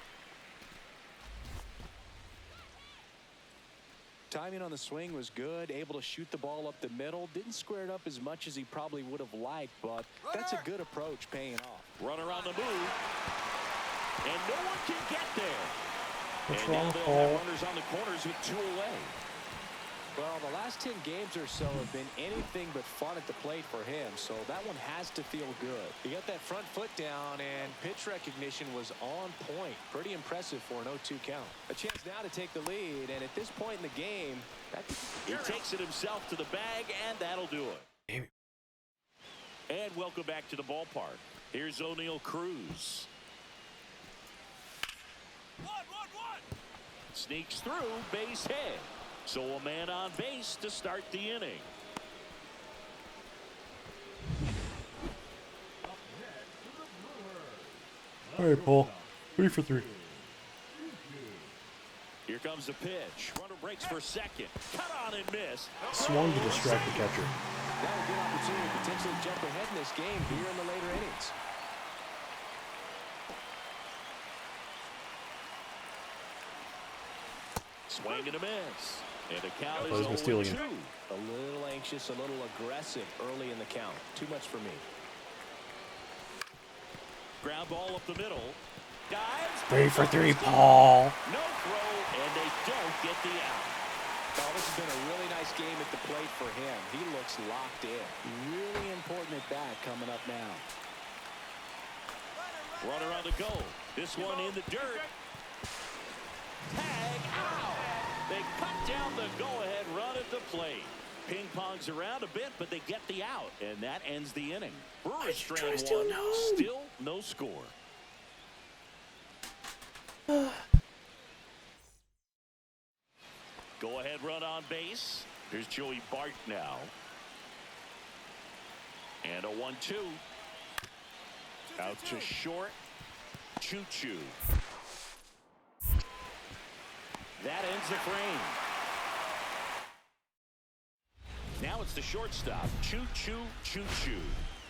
Timing on the swing was good, able to shoot the ball up the middle. Didn't square it up as much as he probably would have liked, but that's a good approach paying off. Runner on the move. And no one can get there. What's And wrong, now they'll Paul? have runners on the corners with 2 away. Well, the last 10 games or so have been anything but fun at the plate for him, so that one has to feel good. He got that front foot down, and pitch recognition was on point. Pretty impressive for an 0-2 count. A chance now to take the lead, and at this point in the game, He takes it himself to the bag, and that'll do it. Damn it. And welcome back to the ballpark. Here's O'Neal Cruz. Sneaks through, base hit. So a man on base to start the inning. All right, Paul. 3 for 3. Here comes the pitch. Runner breaks for second. Cut on and miss. Swung to distract the catcher. now a good opportunity to potentially jump ahead in this game here in the later innings. Swing and a miss. And the count He's been is stealing 0-2. it. A little anxious, a little aggressive early in the count. Too much for me. Ground ball up the middle. Dives. 3 for 3, Paul. No throw, and they don't get the out. Oh, this has been a really nice game at the plate for him. He looks locked in. Really important at bat coming up now. Runner on the go. This one in the dirt. Tag out. They cut down the go-ahead run at the plate. Ping-pongs around a bit, but they get the out, and that ends the inning. Brewers strand one. Still no score. Go-ahead run on base. Here's Joey Bart now. And a 1-2. Out to short. Choo-choo. That ends the frame. Now it's the shortstop. Choo-choo, choo-choo.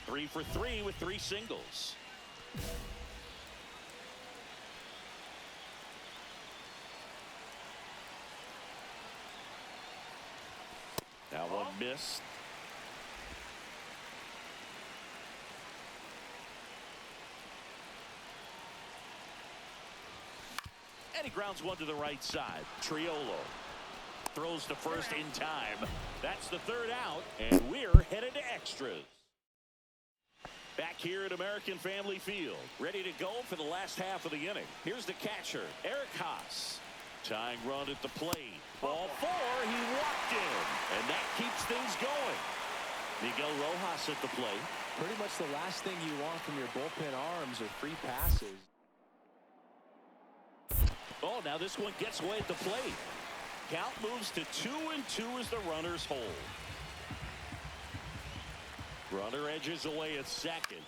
3 for 3 with 3 singles. That one missed. And he grounds one to the right side. Triolo throws to first in time. That's the 3rd out, and we're headed to extras. Back here at American Family Field, ready to go for the last half of the inning. Here's the catcher, Eric Haas. Tying run at the plate. Ball 4, he walked in, and that keeps things going. Miguel Rojas at the plate. Pretty much the last thing you want from your bullpen arms are free passes. Oh, now this one gets away at the plate. Count moves to 2-2 as the runners hold. Runner edges away at second.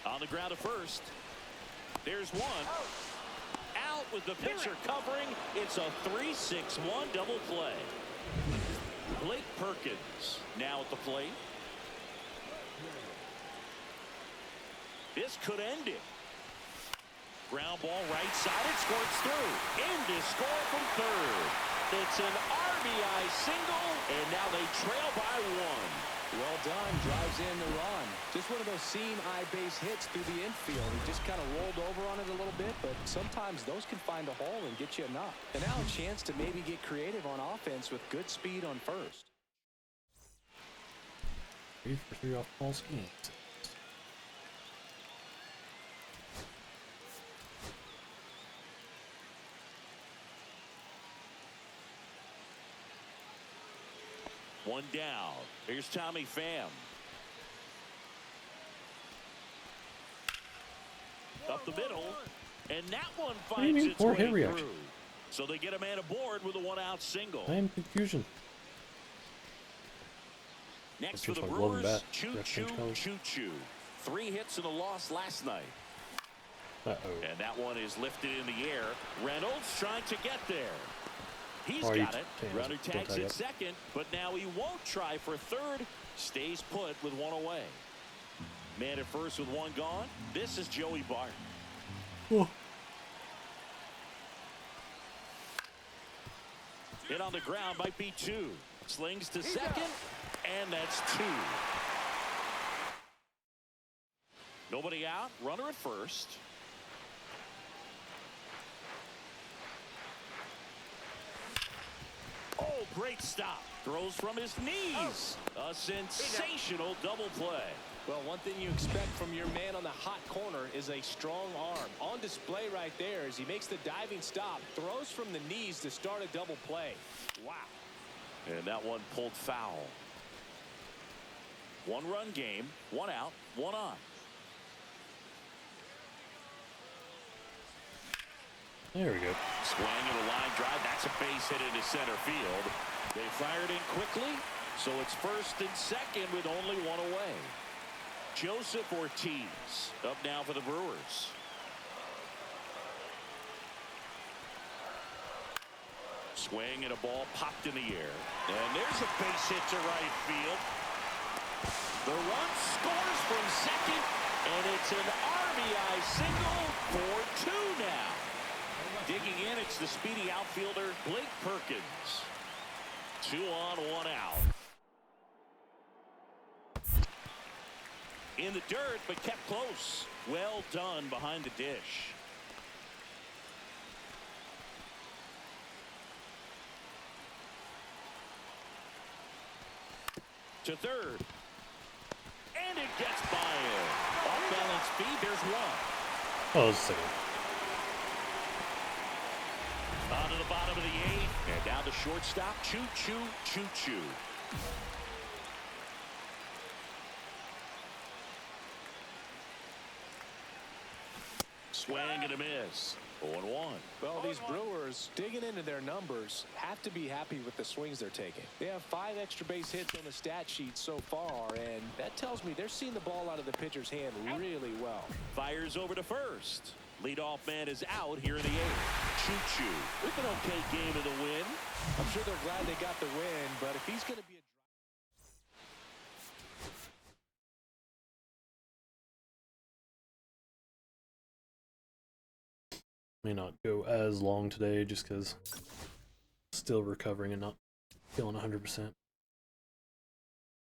On the ground at first. There's one. Out with the pitcher covering. It's a 3-6-1 double play. Blake Perkins now at the plate. This could end it. Ground ball right side. It squirts through. In to score from third. It's an RBI single, and now they trail by 1. Well done. Drives in the run. Just one of those seam eye base hits through the infield. He just kind of rolled over on it a little bit, but sometimes those can find a hole and get you a knock. And now a chance to maybe get creative on offense with good speed on first. 3 for 3 off ball schemes. One down. Here's Tommy Pham. Up the middle, and that one do you finds mean its poor way hit reaction? through. So they get a man aboard with a 1-out single. I am confusion. Next That's for the just my glove and Brewers, bat. Choo Direct Choo change colors. Choo Choo. 3 hits and a loss last night. Uh-oh. And that one is lifted in the air. Reynolds trying to get there. He's Oh, got it. Tails, Runner don't tags tie at up. second, but now he won't try for third. Stays put with 1 away. Man at first with 1 gone. This is Joey Bart. Oh. Hit on the ground might be 2. Slings to second, and that's 2. Nobody out. Runner at first. Oh, great stop. Throws from his knees. A sensational double play. Well, one thing you expect from your man on the hot corner is a strong arm. On display right there as he makes the diving stop. Throws from the knees to start a double play. Wow. And that one pulled foul. 1-run game. 1 out. 1 on. There we go. Swing and a line drive. That's a base hit into center field. They fired in quickly, so it's first and second with only 1 away. Joseph Ortiz up now for the Brewers. Swing and a ball popped in the air. And there's a base hit to right field. The run scores from second, and it's an RBI single for 2 now. Digging in, it's the speedy outfielder, Blake Perkins. 2 on, 1 out. In the dirt, but kept close. Well done behind the dish. To third. And it gets by him. Off balance speed, there's 1. Oh, that's a second. On to the bottom of the 8th. And down to shortstop. Choo Choo Choo Choo. Swing and a miss. 0-1. Well, these Brewers digging into their numbers have to be happy with the swings they're taking. They have 5 extra base hits on the stat sheet so far, and that tells me they're seeing the ball out of the pitcher's hand really well. Fires over to first. Leadoff man is out here in the 8th. Choo Choo with an okay game of the win. I'm sure they're glad they got the win, but if he's going to be a May not go as long today just because still recovering and not feeling 100%.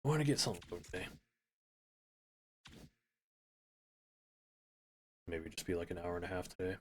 I want to get something for today. Maybe just be like an hour and a half today.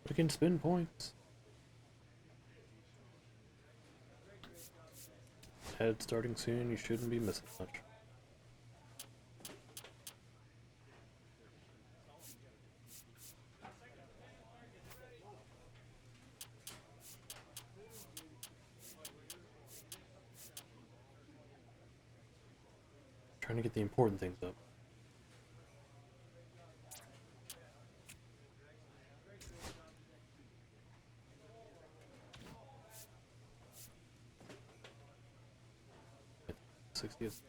We can spin points. Head starting soon, you shouldn't be missing much. Trying to get the important things up. '60th.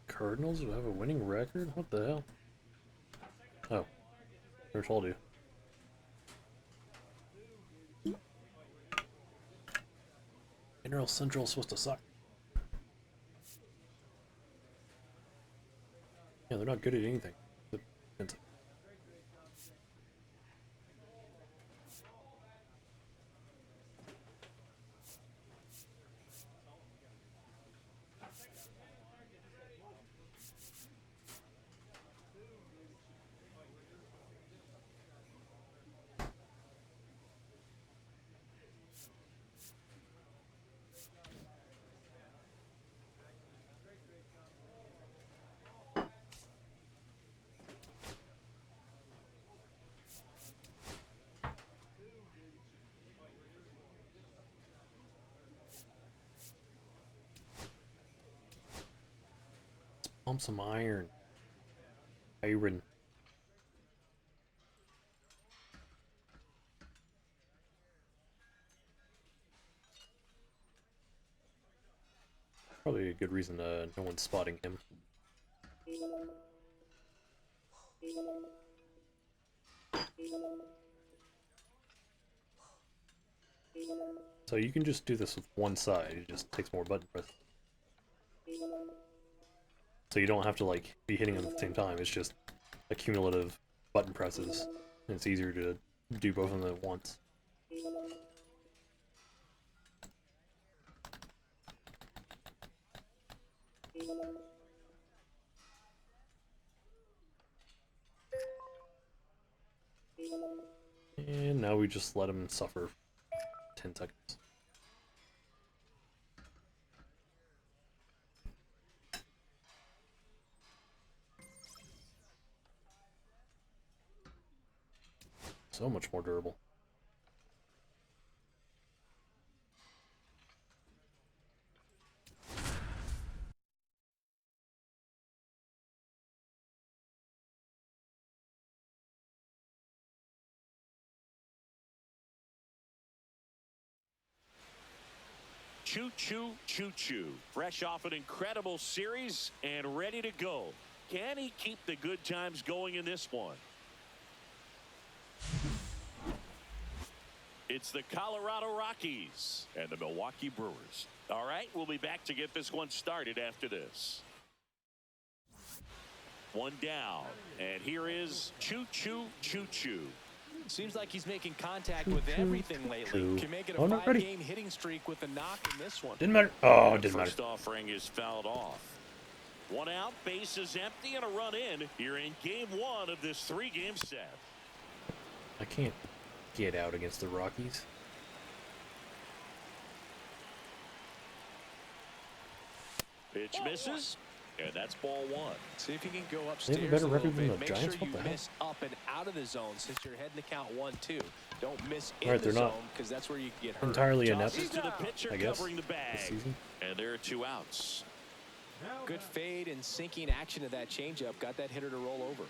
Cardinals who have a winning record? What the hell? Oh, never told you. NL Central is supposed to suck. Yeah, they're not good at anything. Pump some iron. Iron. Probably a good reason no one's spotting him. So you can just do this with one side, it just takes more button press. So you don't have to like be hitting them at the same time, it's just accumulative button presses. And it's easier to do both of them at once. And now we just let him suffer 10 seconds. So much more durable. Choo choo choo choo. Fresh off an incredible series and ready to go. Can he keep the good times going in this one? It's the Colorado Rockies and the Milwaukee Brewers. All right, we'll be back to get this one started after this. One down, and here is choo choo choo choo. Seems like he's making contact with everything lately. Can make it a 5-game hitting streak with a knock in this one. Didn't matter. Oh, it didn't matter. First offering is fouled off. One out, base is empty, and a run in. You're in game one of this 3-game set. I can't get out against the Rockies. Pitch misses, and that's ball one. See if you can go upstairs. They have a better record than the Make Giants. sure What the you hell? miss up and out of the zone since you're heading to count 1-2. Don't miss in Right, the they're zone not because that's where you get hurt. Entirely inept, Tosses to the pitcher I guess, covering the this bag. season. And there are 2 outs. Good fade and sinking action of that changeup got that hitter to roll over.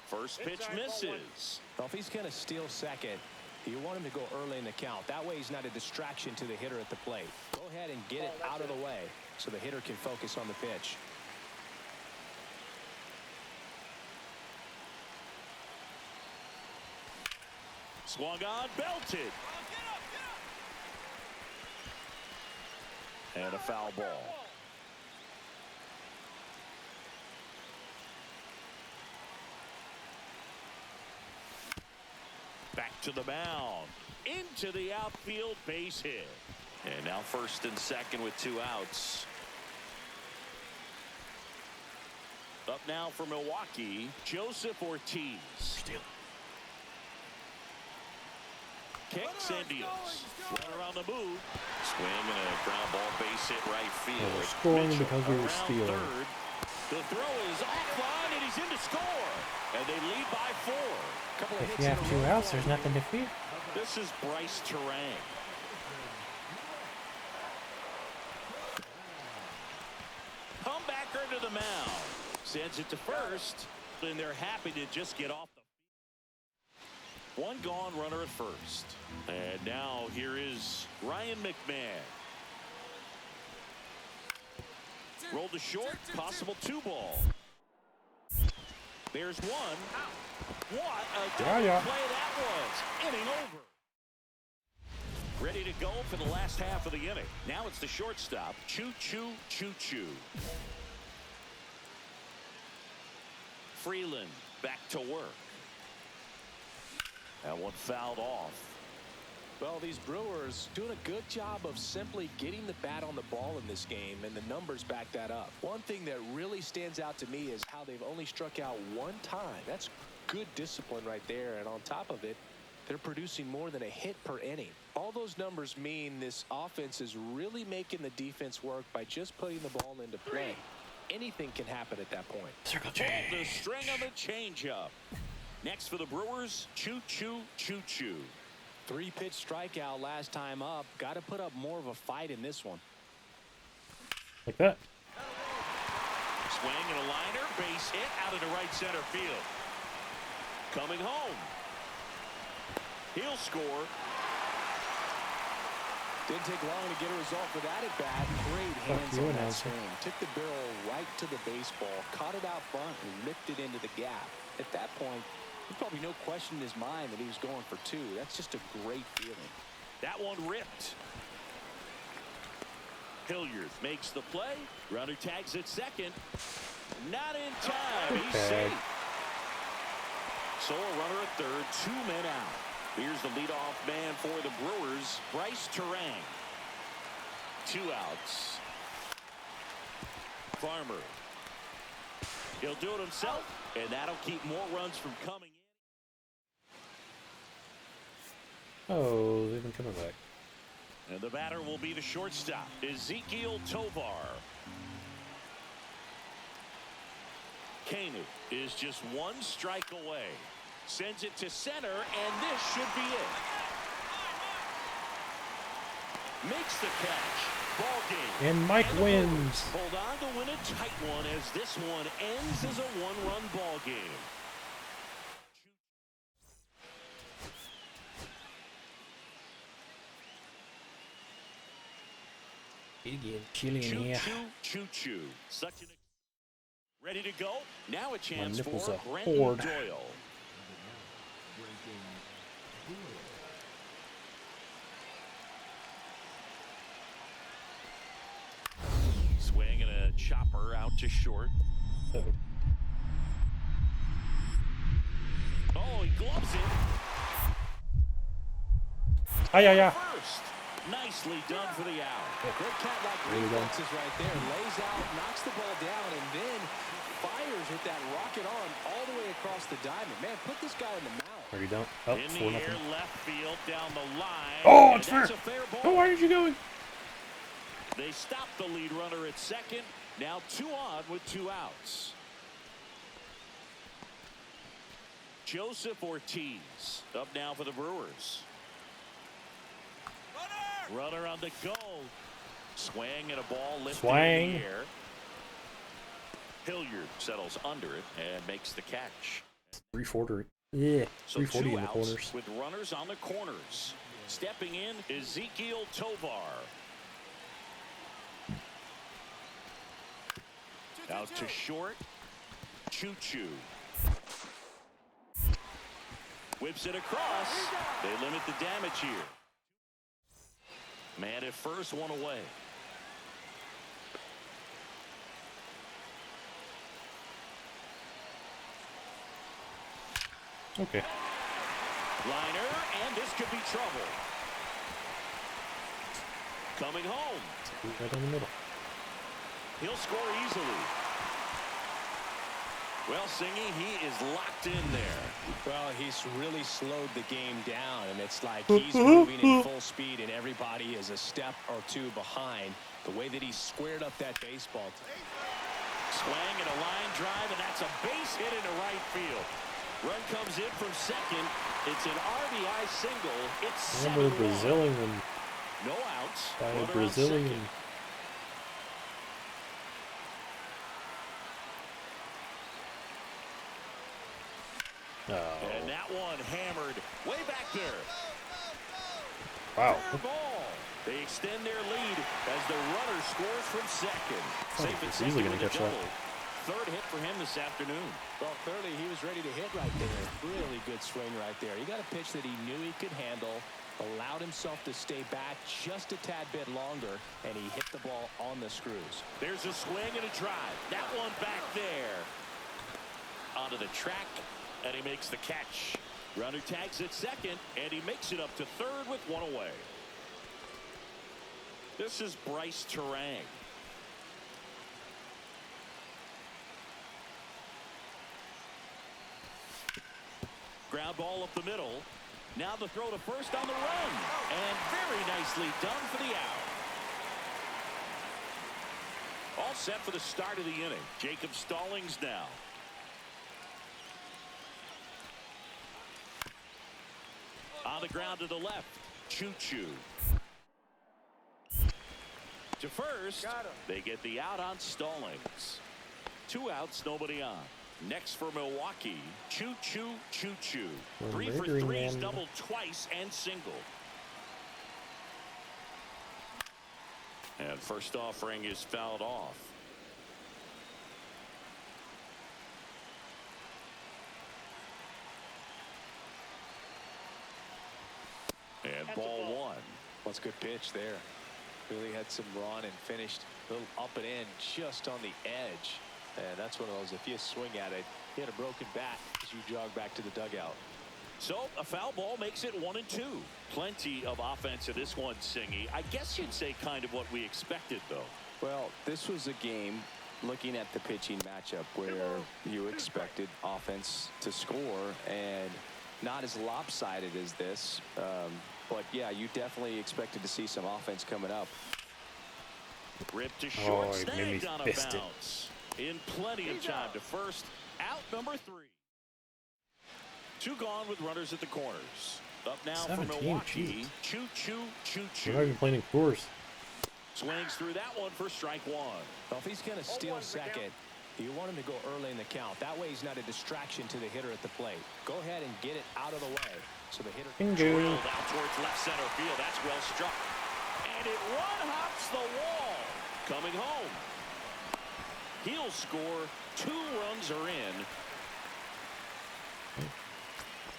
First pitch misses. Well, if he's going to steal second, you want him to go early in the count. That way he's not a distraction to the hitter at the plate. Go ahead and get it out of the way so the hitter can focus on the pitch. Swung on, belted. And a foul ball. Back to the mound. Into the outfield, base hit. And now first and second with 2 outs. Up now for Milwaukee, Joseph Ortiz. Steal. Kicks and deals. Runner on the move. Swing and a ground ball, base hit right field. We're scoring Mitchell because we were around stealing. third. The throw is offline and he's in to score. And they lead by 4. Couple of If hits you in have a 2 row. outs, there's nothing to fear. This is Bryce Terang. Comebacker to the mound. Sends it to first. And they're happy to just get off the field. 1 gone, runner at first. And now here is Ryan McMahon. Rolled to short, possible 2 ball. There's 1. What a double Yeah. play that was. Inning over. Ready to go for the last half of the inning. Now it's the shortstop. Choo-choo, choo-choo. Freeland back to work. That one fouled off. Well, these Brewers doing a good job of simply getting the bat on the ball in this game, and the numbers back that up. One thing that really stands out to me is how they've only struck out 1 time. That's good discipline right there, and on top of it, they're producing more than a hit per inning. All those numbers mean this offense is really making the defense work by just putting the ball into play. Anything can happen at that point. Circle Pulled the change. string on the changeup. Next for the Brewers, choo-choo, choo-choo. 3-pitch strikeout last time up. Got to put up more of a fight in this one. Like that. Swing and a liner, base hit out into right center field. Coming home. He'll score. Didn't take long to get a result for that at bat. Great hands you, on that announcer. swing. Took the barrel right to the baseball, caught it out front, and ripped it into the gap. At that point, there's probably no question in his mind that he was going for 2. That's just a great feeling. That one ripped. Hilliard makes the play. Runner tags at second. Not in time. He's Okay. safe. So a runner at third, 2 men out. Here's the leadoff man for the Brewers, Bryce Terang. 2 outs. Farmer. He'll do it himself, and that'll keep more runs from coming in. Oh, they've been coming back. And the batter will be the shortstop, Ezekiel Tovar. Koenig is just 1 strike away. Sends it to center, and this should be it. Makes the catch. Ball game. And Mike And the wins. Brewers hold on to win a tight one as this one ends as a 1-run ball game. Chilly in here. Choo-choo. Such an ready to go. Now a chance nipples for are Brendan poured. Doyle. Swing and a chopper out to short. Oh. Oh, he gloves it. Hi. First. Nicely done for the out. Great cat-like There you go. reflexes right there. Lays out, knocks the ball down, and then fires with that rocket arm all the way across the diamond. Man, put this guy in the mount. Are you done? Oh, In the 4-0. air, left field, down the line. Oh, And it's that's fair. a fair ball. Oh, why aren't you going? They stop the lead runner at second. Now 2 on with 2 outs. Joseph Ortiz up now for the Brewers. Runner on the go. Swing and a ball lifted in Swing. the air. Hilliard settles under it and makes the catch. 340. Yeah, So 340 2 in the outs corners. with runners on the corners. Stepping in, Ezekiel Tovar. Out to short. Choo-choo. Whips it across. They limit the damage here. Man at first, one away. Okay. Liner, and this could be trouble. Coming home. Right in the middle. He'll score easily. Well, Singy, he is locked in there. Well, he's really slowed the game down, and it's like he's moving in full speed, and everybody is a step or two behind. The way that he squared up that baseball. Swing and a line drive, and that's a base hit into right field. Run comes in from second. It's an RBI single. It's Remember 7-1. Brazilian No outs. by a Runner on Brazilian. second. Oh. And that one hammered way back there. Wow. Fair ball. They extend their lead as the runner scores from second. think Safe at he's easily second gonna with a catch that. double. Third hit for him this afternoon. Well, clearly he was ready to hit right there. Really good swing right there. He got a pitch that he knew he could handle, allowed himself to stay back just a tad bit longer, and he hit the ball on the screws. There's a swing and a drive. That one back there. Onto the track, and he makes the catch. Runner tags at second, and he makes it up to third with one away. This is Bryce Terang. Ground ball up the middle. Now the throw to first on the run. And very nicely done for the out. All set for the start of the inning. Jacob Stallings now. On the ground to the left. Choo-choo. To first. They get the out on Stallings. 2 outs, nobody on. Next for Milwaukee, choo-choo, choo-choo. 3 for 3's doubled twice and single. And first offering is fouled off. And ball one. What's a good pitch there. Really had some run and finished a little up and in just on the edge. And that's one of those, if you swing at it, hit a broken bat as you jog back to the dugout. So a foul ball makes it 1-2. Plenty of offense in this one, Singy. I guess you'd say kind of what we expected, though. Well, this was a game, looking at the pitching matchup, where you expected offense to score, and not as lopsided as this. But, yeah, you definitely expected to see some offense coming up. Ripped to short, it made me snagged on a fist it. bounce. In plenty of time to first. Out number 3. 2 gone with runners at the corners. Up now for 17, Milwaukee. geez. Choo-choo, We're not choo-choo. even playing in course. Swings through that one for strike 1. Well, if he's going to steal second, you want him to go early in the count. That way he's not a distraction to the hitter at the plate. Go ahead and get it out of the way so the hitter can Drilled out towards left center field. That's well struck. And it one-hops the wall. Coming home. He'll score. 2 runs are in.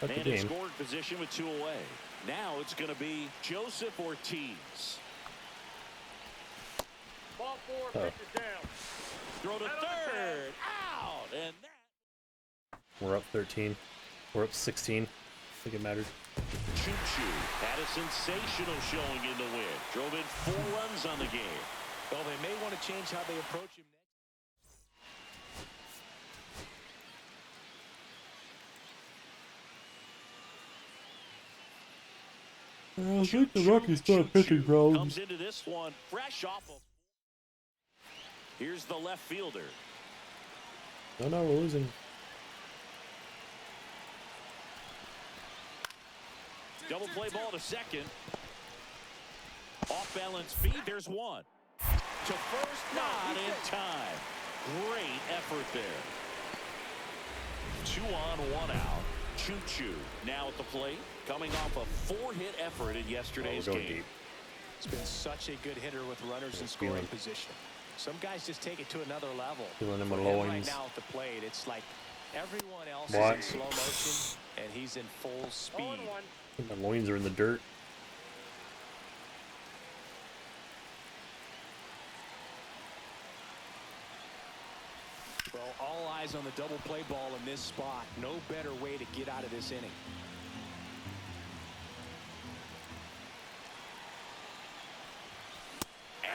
That's the And in game. scoring position with 2 away. Now it's going to be Joseph Ortiz. Ball 4, Oh. pitch is down. Throw to Out on the third. Out. And that. We're up 13. We're up 16. I think it mattered. Choo-choo had a sensational showing in the win. Drove in 4 runs on the game. Well, they may want to change how they approach him next. I think the Rockies still have pitching problems. Comes into this one fresh off of. Here's the left fielder. No, we're losing. Double play ball to second. Off balance feed. There's one. To first, not in time. Great effort there. 2 on, 1 out. Choo-choo now at the plate. Coming off a 4-hit effort in yesterday's we're going game. deep. It's been such a good hitter with runners in scoring position. Some guys just take it to another level. Feeling him For with him loins. right now at the plate, it's like everyone else What? is in slow motion, and he's in full 0 speed. and 1. I think my loins are in the dirt. Well, all eyes on the double play ball in this spot. No better way to get out of this inning.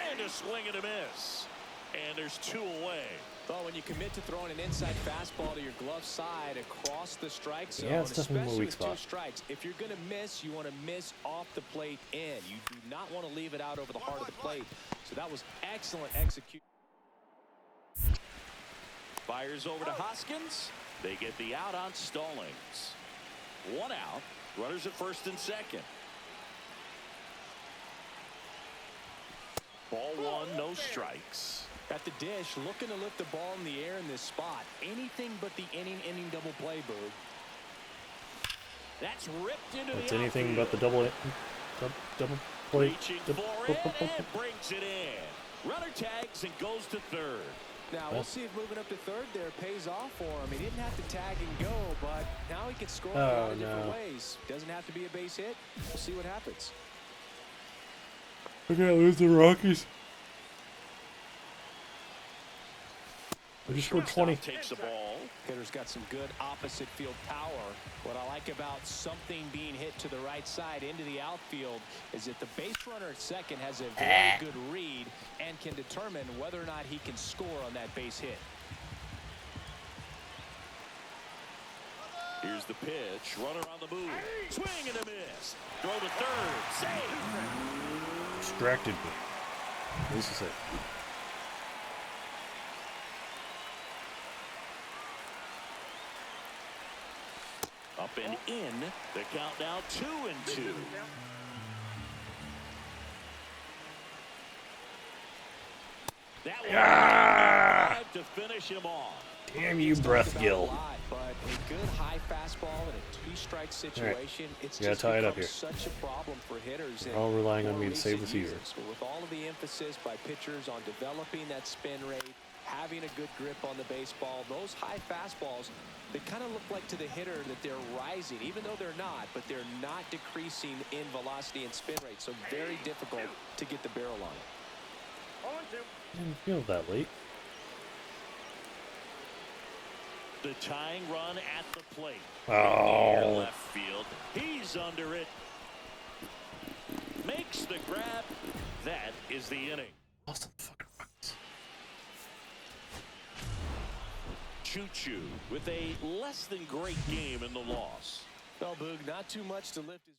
And a swing and a miss. And there's 2 away. Well, when you commit to throwing an inside fastball to your glove side across the strike zone, Yeah, it's definitely my especially weak with spot. 2 strikes, if you're going to miss, you want to miss off the plate in. You do not want to leave it out over the heart of the plate. So that was excellent execution. Fires over to Hoskins. They get the out on Stallings. 1 out. Runners at first and second. Ball 1, no strikes. At the dish, looking to lift the ball in the air in this spot. Anything but the inning double play, Boog. That's ripped into It's the anything but the outfield. double play. Reaching for it and brings it in. Runner tags and goes to third. Now, we'll see if moving up to third there pays off for him. He didn't have to tag and go, but now he can score in a lot of different ways. Doesn't have to be a base hit. We'll see what happens. I can't lose the Rockies. I just scored 20. Takes the ball. Hitter's got some good opposite field power. What I like about something being hit to the right side into the outfield is that the base runner at second has a very good read and can determine whether or not he can score on that base hit. Here's the pitch. Runner on the move. Swing and a miss. Throw to third. Save. Distracted me. This is it. Up and in. The count now 2-2. That one drive to finish him off. Damn you, breath gill. But a good high fastball in a 2-strike situation, it's gotta just tie it up become here. such a problem for hitters. All relying on for me to save recent receiver. years. With all of the emphasis by pitchers on developing that spin rate, having a good grip on the baseball, those high fastballs, they kind of look like to the hitter that they're rising, even though they're not, but they're not decreasing in velocity and spin rate. So very difficult to get the barrel on it. 0 and 2. Didn't feel that late. The tying run at the plate. Oh. Left field. He's under it. Makes the grab. That is the inning. Lost to the fucking Rockies. Choo-choo with a less than great game in the loss. Well, Boog, not too much to lift his.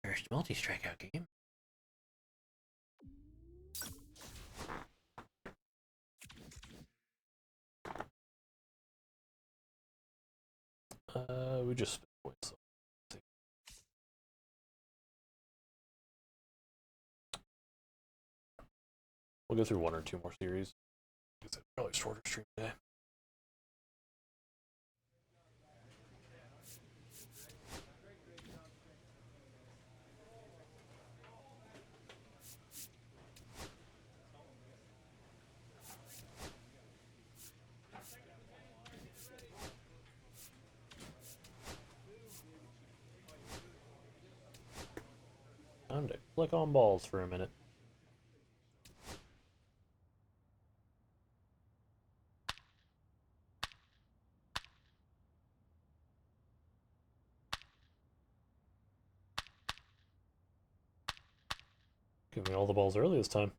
First multi-strikeout game. We just spent points. So. We'll go through 1 or 2 more series. It's a probably shorter stream today. Time to click on balls for a minute. Give me all the balls early this time.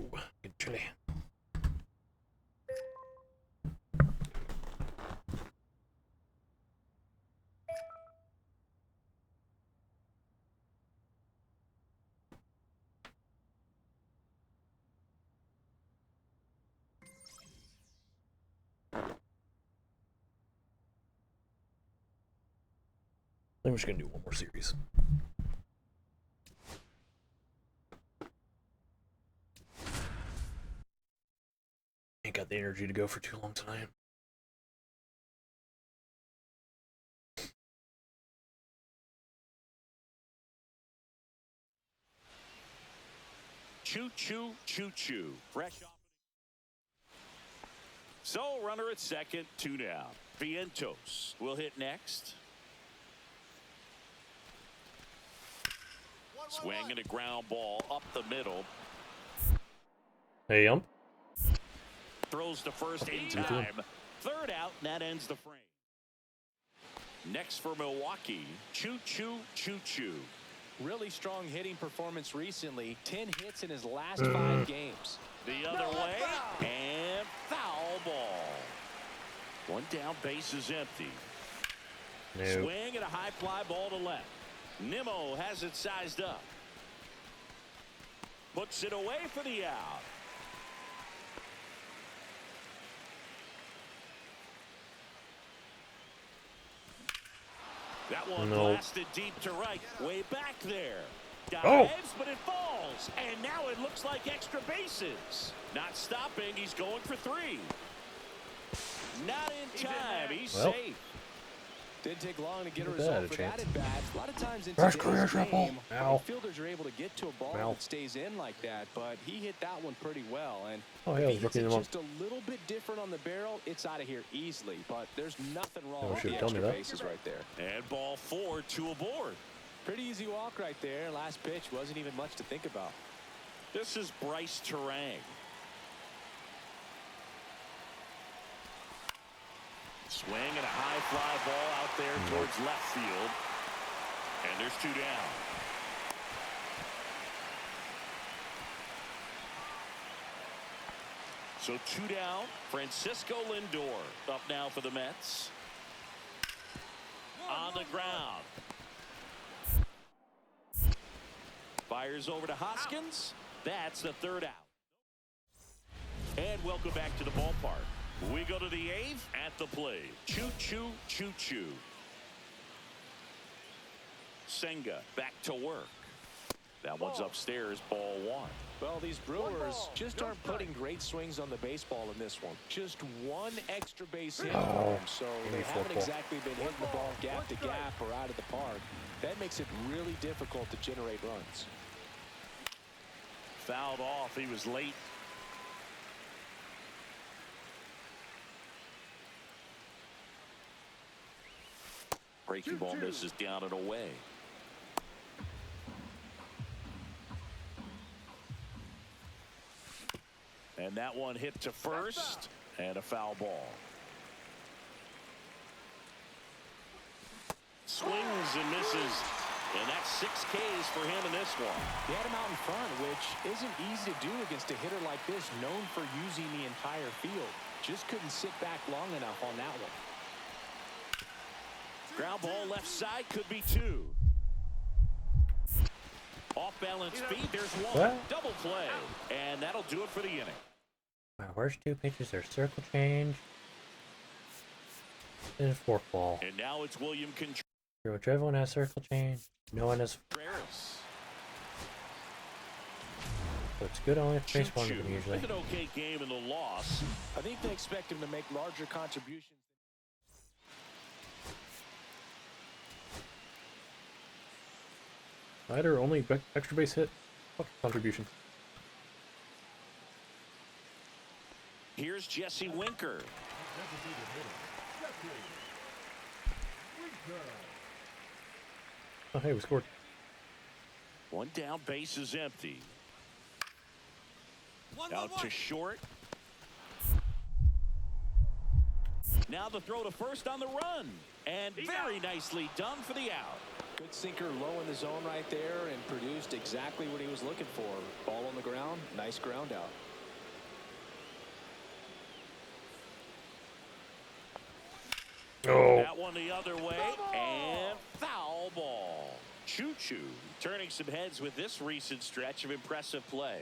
Ooh, good chili. I'm just gonna do one more series. Ain't got the energy to go for too long tonight. Choo choo choo choo. Fresh off. So runner at second, 2 down. Vientos will hit next. Swing and a ground ball up the middle. Hey, Throws to first in time. Third out, and that ends the frame. Next for Milwaukee, choo choo choo choo. Really strong hitting performance recently. 10 hits in his last 5 games. The other way, and foul ball. 1 down, base is empty. No. Swing and a high fly ball to left. Nimmo has it sized up. Puts it away for the out. That one blasted deep to right. Way back there. Dives, but it falls. And now it looks like extra bases. Not stopping. He's going for 3. Not in time. He's safe. Didn't take long to get a result for that at bat. A lot of times in First today's career game, triple. fielders are able to get to a ball that stays in like that, but he hit that one pretty well. And Oh, yeah, if he he's hits it rookie just a little bit different on the barrel, it's out of here easily. But there's nothing wrong with should the have told me extra that. bases right there. And ball 4, 2 aboard. Pretty easy walk right there. Last pitch wasn't even much to think about. This is Bryce Terang. Swing and a high fly ball out there towards left field. And there's 2 down. So 2 down. Francisco Lindor up now for the Mets. On the ground. Fires over to Hoskins. That's the 3rd out. And welcome back to the ballpark. We go to the 8th at the plate. Choo choo choo choo. Senga back to work. That one's upstairs, ball 1. Well, these Brewers just aren't putting great swings on the baseball in this one. Just 1 extra base hit for them, so they haven't exactly been hitting the ball gap to gap or out of the park. That makes it really difficult to generate runs. Fouled off. He was late. Breaking ball misses down and away. And that one hit to first, and a foul ball. Swings and misses, and that's 6 Ks for him in this one. He had him out in front, which isn't easy to do against a hitter like this, known for using the entire field. Just couldn't sit back long enough on that one. Ground ball left side, could be 2. Off balance feed, there's 1. What? Double play, and that'll do it for the inning. My worst 2 pitches are circle change and forkball. And now it's William Contreras. Which everyone has circle change, no one has. So it's good only if face one of them usually. With an okay game in the loss. I think they expect him to make larger contributions. Either only extra base hit. Contribution. Here's Jesse Winker. Oh, hey, we scored. 1 down, base is empty. Out to short. Now the throw to first on the run. And very nicely done for the out. Good sinker low in the zone right there and produced exactly what he was looking for. Ball on the ground, nice ground out. Oh. That one the other way, and foul ball. Choo-choo turning some heads with this recent stretch of impressive play.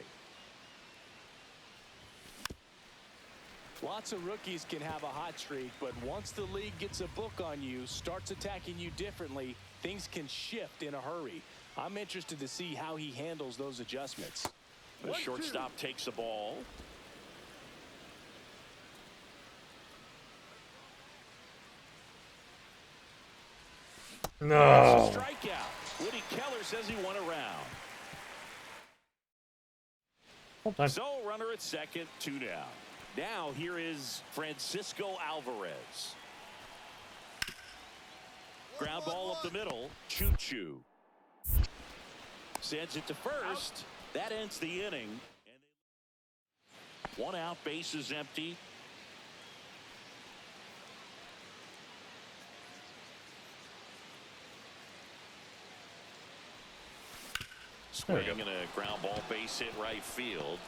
Lots of rookies can have a hot streak, but once the league gets a book on you, starts attacking you differently, things can shift in a hurry. I'm interested to see how he handles those adjustments. The shortstop takes the ball. No. That's a strikeout. Woody Keller says he won a round. Hold on. So runner at second, 2 down. Now here is Francisco Alvarez. Ground ball up the middle. Choo-choo. Sends it to first. That ends the inning. One out, base is empty. Swing and a ground ball, base hit right field.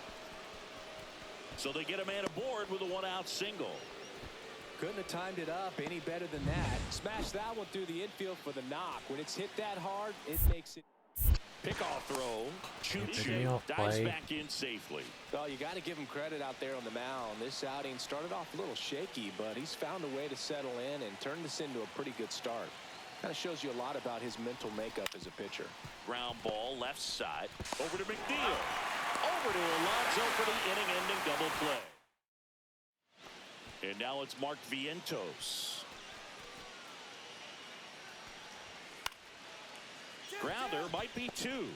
So they get a man aboard with a 1-out single. Couldn't have timed it up any better than that. Smash that one through the infield for the knock. When it's hit that hard, it makes it. Pickoff throw. Choo-choo. Pickoff Dives play. back in safely. Well, you got to give him credit out there on the mound. This outing started off a little shaky, but he's found a way to settle in and turn this into a pretty good start. Kind of shows you a lot about his mental makeup as a pitcher. Ground ball left side. Over to McNeil. Over to Alonso for the inning-ending double play. And now it's Mark Vientos. Grounder might be 2.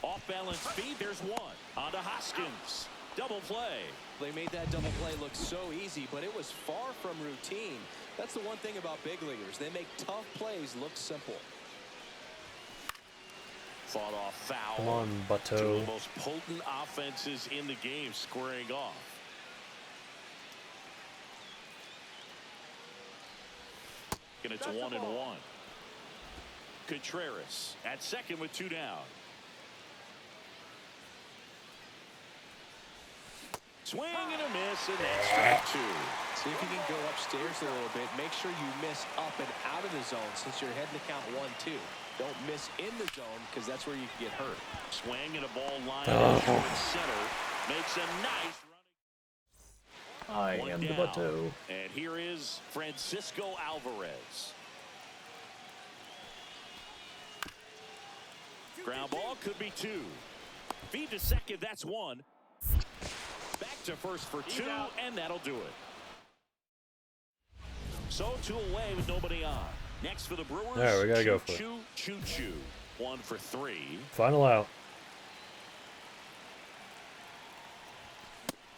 Off balance feed, there's 1. On to Hoskins. Double play. They made that double play look so easy, but it was far from routine. That's the one thing about big leaguers. They make tough plays look simple. Fought off foul. Come on, Two of Butto. the most potent offenses in the game squaring off. And it's 1-1. Contreras at second with 2 down. Swing and a miss, and that's strike 2. See if you can go upstairs a little bit. Make sure you miss up and out of the zone since you're heading to count 1-2. Don't miss in the zone because that's where you can get hurt. Swing and a ball line towards center. Makes a nice I One am the down. Butto. And here is Francisco Alvarez. Ground ball could be 2. Feed to second, that's 1. Back to first for 2, and that'll do it. So 2 away with nobody on. Next for the Brewers. All right, we gotta go for it. Choo-choo. 1 for 3. Final out.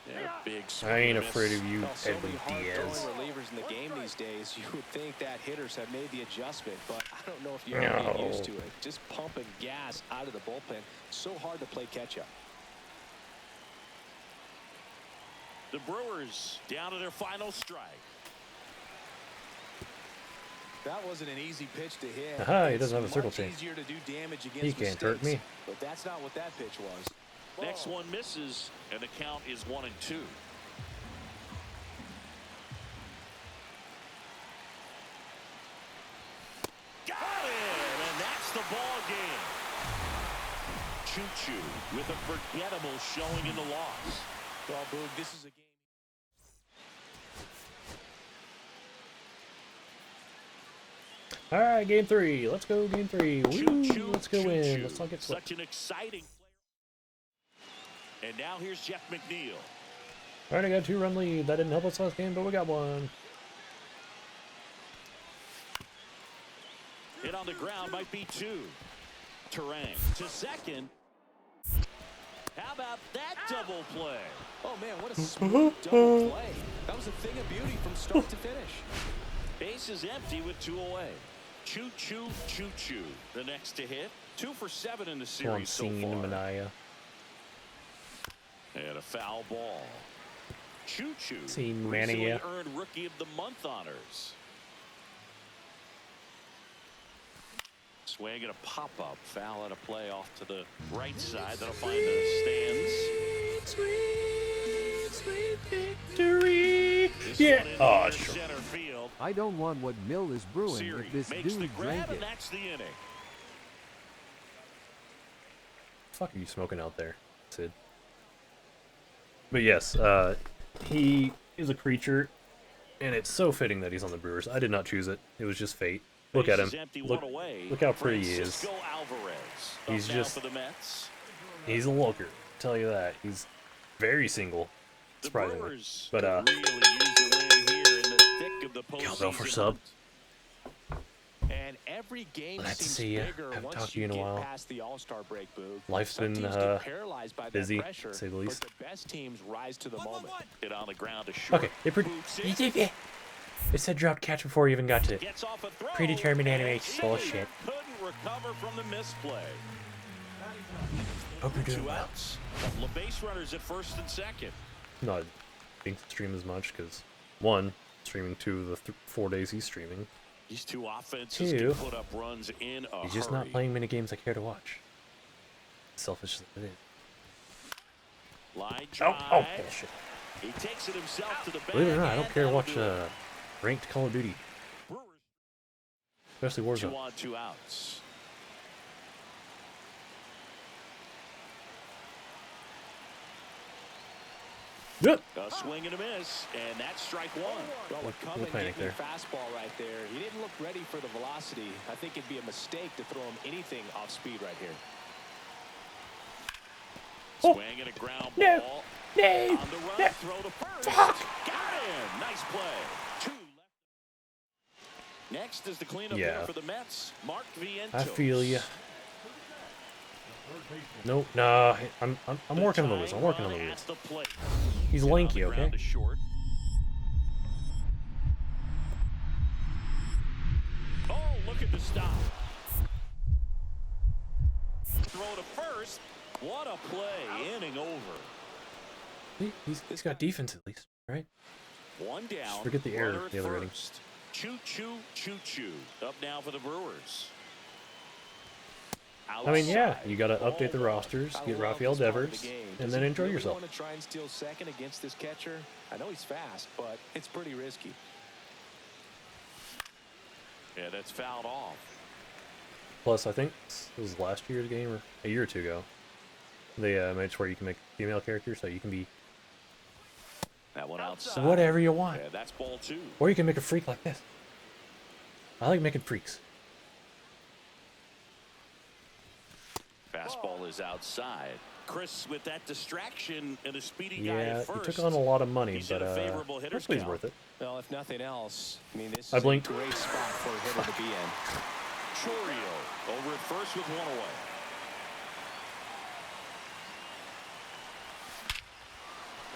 Yeah, big I ain't miss. afraid of you, Well, so Edwin many Diaz. hard-throwing relievers in the game these days. You would think that hitters have made the adjustment, but I don't know if you're ever getting used to it. Just pumping gas out of the bullpen. So hard to play catch-up. The Brewers down to their final strike. That wasn't an easy pitch to hit. Aha, he It's doesn't have a circle much change. easier to do damage against He can't hurt mistakes, me. But that's not what that pitch was. Next one misses, and the count is 1-2. Got it, and that's the ball game. Choo-choo with a forgettable showing in the loss. Well, Boog, this is a game. All right, game 3. Let's go, game 3. Woo, Choo-choo, let's go in. choo-choo. Let's not get swept. Such an exciting player. And now here's Jeff McNeil. All right, I got a 2-run lead. That didn't help us last game, but we got one. Hit on the ground might be 2. Terang to second. How about that double play? Oh, man, what a smooth double play. That was a thing of beauty from start to finish. Base is empty with 2 away. Choo-choo, choo-choo. The next to hit. 2 for 7 in the Come on, series so Scene far. Mania. And a foul ball. Choo-choo. Scene Recently Mania. earned Rookie of the Month honors. Swing and a pop-up. Foul at a play off to the right side. That'll find the stands. Sweet, sweet victory. This Yeah. one in Oh, near sure. center field. I don't want what Mill is brewing Siri if this makes the dude grab, drank and it. that's the inning. Fuck are you smoking out there, Sid? But yes, he is a creature, and it's so fitting that he's on the Brewers. I did not choose it. It was just fate. Look at him. Bases empty, Look, one away. look how pretty he is. Francisco Alvarez. He's Up now just- for the Mets. He's a looker. Tell you that. He's very single, The surprisingly. Brewers But could really use a win here in the thick of the Cowbell for postseason sub. hunt. And every game Glad to seems see ya. bigger Haven't once talked to you you in a get while. past the All-Star break, Boo. Life's Some been, teams get paralyzed by busy, that pressure, to say the least. but the best teams rise to the moment. Hit on the ground to short. Okay, Boots it. it said drop catch before you even got to it. Gets off a throw. Predetermined and animation. he Bullshit. Couldn't recover from the misplay. Hope you're doing Two well. outs. Couple of base runners at first and second. Not being to stream as much because one, streaming 2 of the 4 days he's streaming. These two offenses Two. can put up runs in a He's just hurry. not playing many games I care to watch. Selfish as it is. Line Oh, drive. oh, bullshit. He takes it himself to the bag. Believe it or not, I don't and care to that'll watch do it. ranked Call of Duty, Brewers especially 2 Warzone. on, 2 outs. Yep. A swing and a miss, and that's strike one. Well, with Little come and panic get me there. fastball right there. He didn't look ready for the velocity. I think it'd be a mistake to throw him anything off speed right here. Oh. Swing and a ground No. ball. No. On the run, No. throw to first. Fuck. Got him. Nice play. 2 left. Next is the cleanup Yeah. hitter for the Mets, Mark Vientos. I feel ya. Nope. Nah. I'm working on the wheels. I'm working on the Tying wheels. at the plate. He's Hit on lanky, the ground okay? to short. Oh, look at the stop. Throw to first. What a play. Inning over. He's got defense at least, right? One down. forget the error runner at the other inning. first. Choo-choo, choo-choo. Up now for the Brewers. I mean, yeah, Outside. you got to update the rosters, I get love Rafael this part of Devers, the game. and Does then he enjoy really yourself. want to try and steal second against this catcher? I know he's fast, but it's pretty risky. Yeah, that's fouled off. Plus, I think it was last year's game or a year or two ago. They made it where you can make a female character, so you can be That one outside. whatever you want. Yeah, that's ball 2. Or you can make a freak like this. I like making freaks. Fastball is outside. Chris with that distraction and a speedy guy Yeah, at he first. took on a lot of money, He's but in a favorable hitter's hopefully he's count. worth it. Well, if nothing else, I mean, this I is blinked. a great spot for a hitter to be in. Chorio over at first with one away.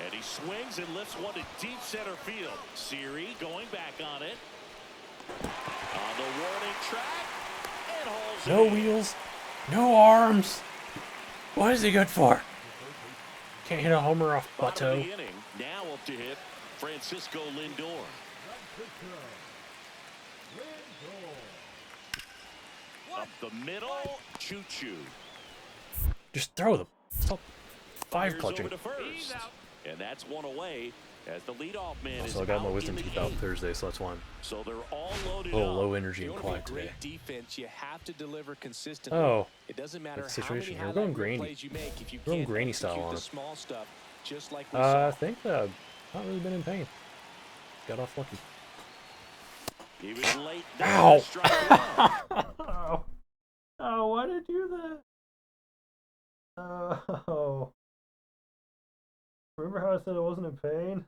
And he swings and lifts one to deep center field. Siri going back on it. On the warning track. And hauls No it in. wheels, no arms. What is he good for? Can't hit a homer off Bottom of plateau. the inning. Now up to hit Francisco Lindor. Up the middle. Choo-choo. Just throw them. Stop five Fires clutching. over to first. And that's one away as the leadoff man is So I got my out wisdom in the teeth out eighth. Thursday, so that's why I'm So they're all loaded a little up. low energy You and want to be quiet a today. great defense, you have to deliver consistently. Oh, It doesn't matter that's the how many situation. We're high going level grainy. plays you make if you We're going can't grainy execute style on the him. small stuff, just like we I saw. think not really been in pain. Got off lucky. He was late. Ow! There, strike one. Oh, oh, why did you do that? Oh. Remember how I said I wasn't in pain?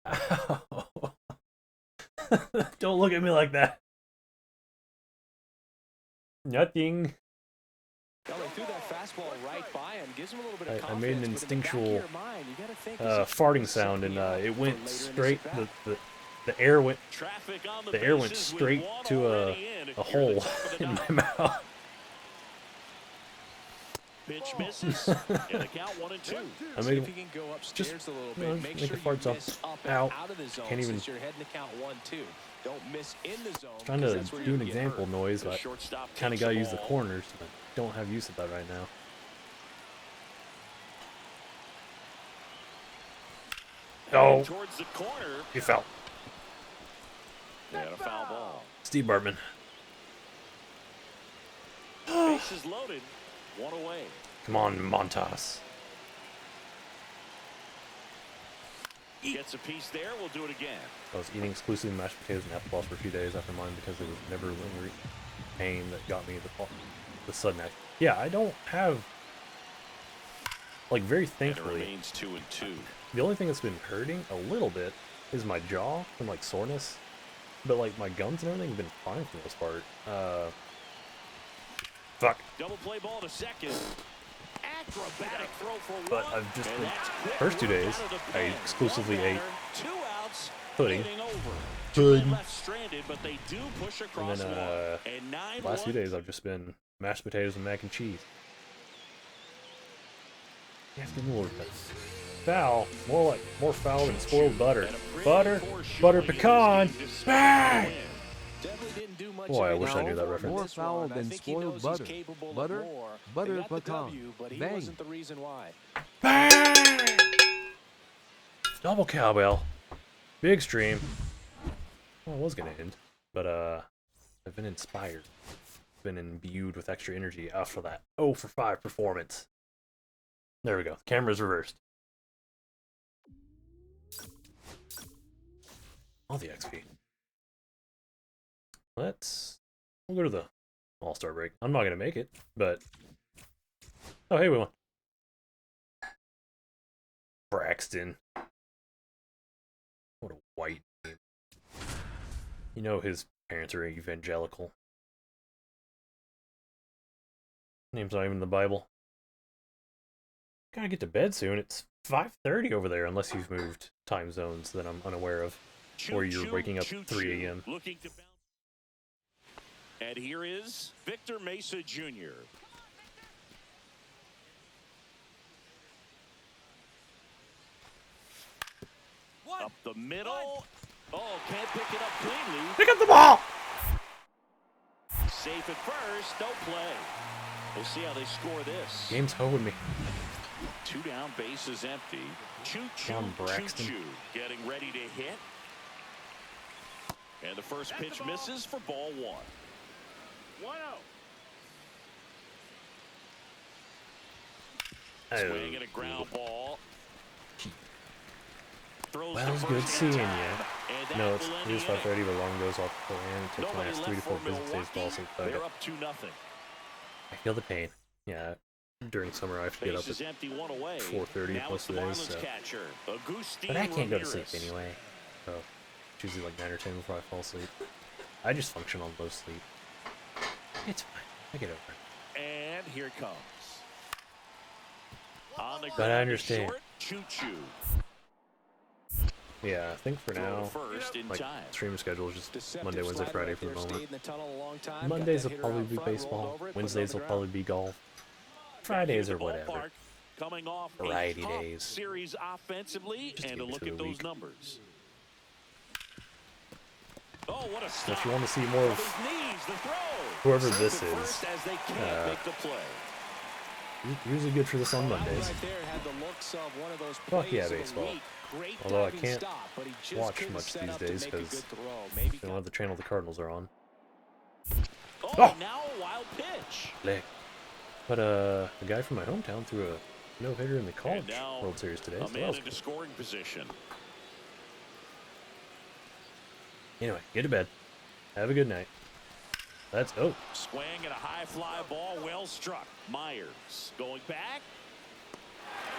Ow. Don't look at me like that. Nothing. Well, they threw that fastball right by him, gives him a little bit of I confidence. made an but in the back of instinctual, your mind, you gotta think, is this farting gonna sound, set and me up it for went later in this straight. at-bat? The air went. Traffic on The air went bases with straight one to already in. a You're hole the top of the in my ninth. mouth. Pitch misses. And the count 1-2. I See made if you can go upstairs a little bit. just Make make sure the farts you up. miss up Ow. and out of the zone Can't even- since you're heading to count 1-2. Don't miss in the zone. Trying because to that's where do you an can get example hurt. noise, The but shortstop kind of takes gotta the use the ball. corners. But don't have use of that right now. Oh, Towards the corner. he fell. And a foul ball. Steve Bartman. Bases loaded. One away. Come on, Montas. Gets a piece there. We'll do it again. I was eating exclusively mashed potatoes and apple balls for a few days after mine because it was never lingering pain that got me the sudden act. Yeah, I don't have, like, very And it thankfully, remains 2-2. the only thing that's been hurting a little bit is my jaw and, like, soreness. But, like, my gums and everything have been fine for the most part. Fuck. Double play ball to second. Acrobatic throw for But one. I've just And been, that's quick first 2 work days, out of the I pen. exclusively One ate batter, 2 outs, pudding. inning over. Pudding. Two left stranded, but they do push And across then, one. And 9-1. last few days I've just been mashed potatoes and mac and cheese. You have to get more foul, more foul than spoiled butter. And a pretty Butter, poor showing butter in this pecan. game despite the Bang! win. Definitely didn't do much Boy, I of wish I anything knew that for him reference. in More this foul one. I than think he spoiled knows he's butter. capable of Butter, more. butter They got the pecan. W, but he Bang. wasn't the reason why. Bang! Double cowbell. Big stream. Well, it was gonna end, but I've been inspired. Been imbued with extra energy after that 0 for 5 performance. There we go. Camera's reversed. All the XP. We'll go to the All-Star break. I'm not gonna make it, but oh hey, we won. Braxton. What a white name. You know his parents are evangelical. Name's not even in the Bible. Gotta get to bed soon. It's 5:30 over there, unless you've moved time zones that I'm unaware of. Or you're waking up 3 a.m. Looking to bounce. And here is Victor Mesa Jr. Up the middle. Oh, can't pick it up cleanly. Pick up the ball! Safe at first, no play. We'll see how they score this. Game's holding me. 2 down, bases empty. Choo-choo, John Braxton. choo-choo. Getting ready to hit. And the first pitch misses for ball 1. 1-0. Swing and a ground ball. Throws Well, to it's first good in seeing time. you. And No, that it's will end it is the inning. 5:30, but long goes off beforehand. It takes my Nobody last 3 to left 4 for business days to Milwaukee. fall They're asleep. up 2-0. I feel the pain. Yeah, during summer I have to get up Bases at empty, 1 away. 4:30 Now most it's of the the days, Marlins so. catcher, Agustin But I can't go to sleep Ramirez. anyway. So it's usually like 9 or 10 before I fall asleep. I just function on low sleep. It's fine. I get over it. And here it comes. On the But I ground to understand. short, choo-choo. Yeah, I think for Throw to now, first in like, time. stream schedule is just Deceptive Monday, Wednesday, slider Friday right for the there, stayed moment. in the tunnel a long time, got Mondays the will hitter probably out be front, rolled baseball. over it, put it on Wednesdays the will probably ground. be golf. Back Fridays here or at the whatever. ballpark, coming off Variety a tough days. series offensively, Just and give a it look to at the those week. numbers. Oh, what a And stop. if you want to see more With of his knees, the throw. whoever Safe this at is, first as they can't make the play. usually good for this on Well, that one Mondays. right there had the looks of one of those Fuck plays yeah, of the baseball. week. Great Although I diving can't stop, but he just watch couldn't much set these up to days make a 'cause good throw. Maybe I don't have the channel the Cardinals are on. Oh, Oh! now a wild pitch. Lick. But the guy from my hometown threw a no-hitter in the College And now World Series today. a So that man was into cool. scoring position. Anyway, get to bed. Have a good night. That's Swing and a high fly ball, well struck. Myers going back.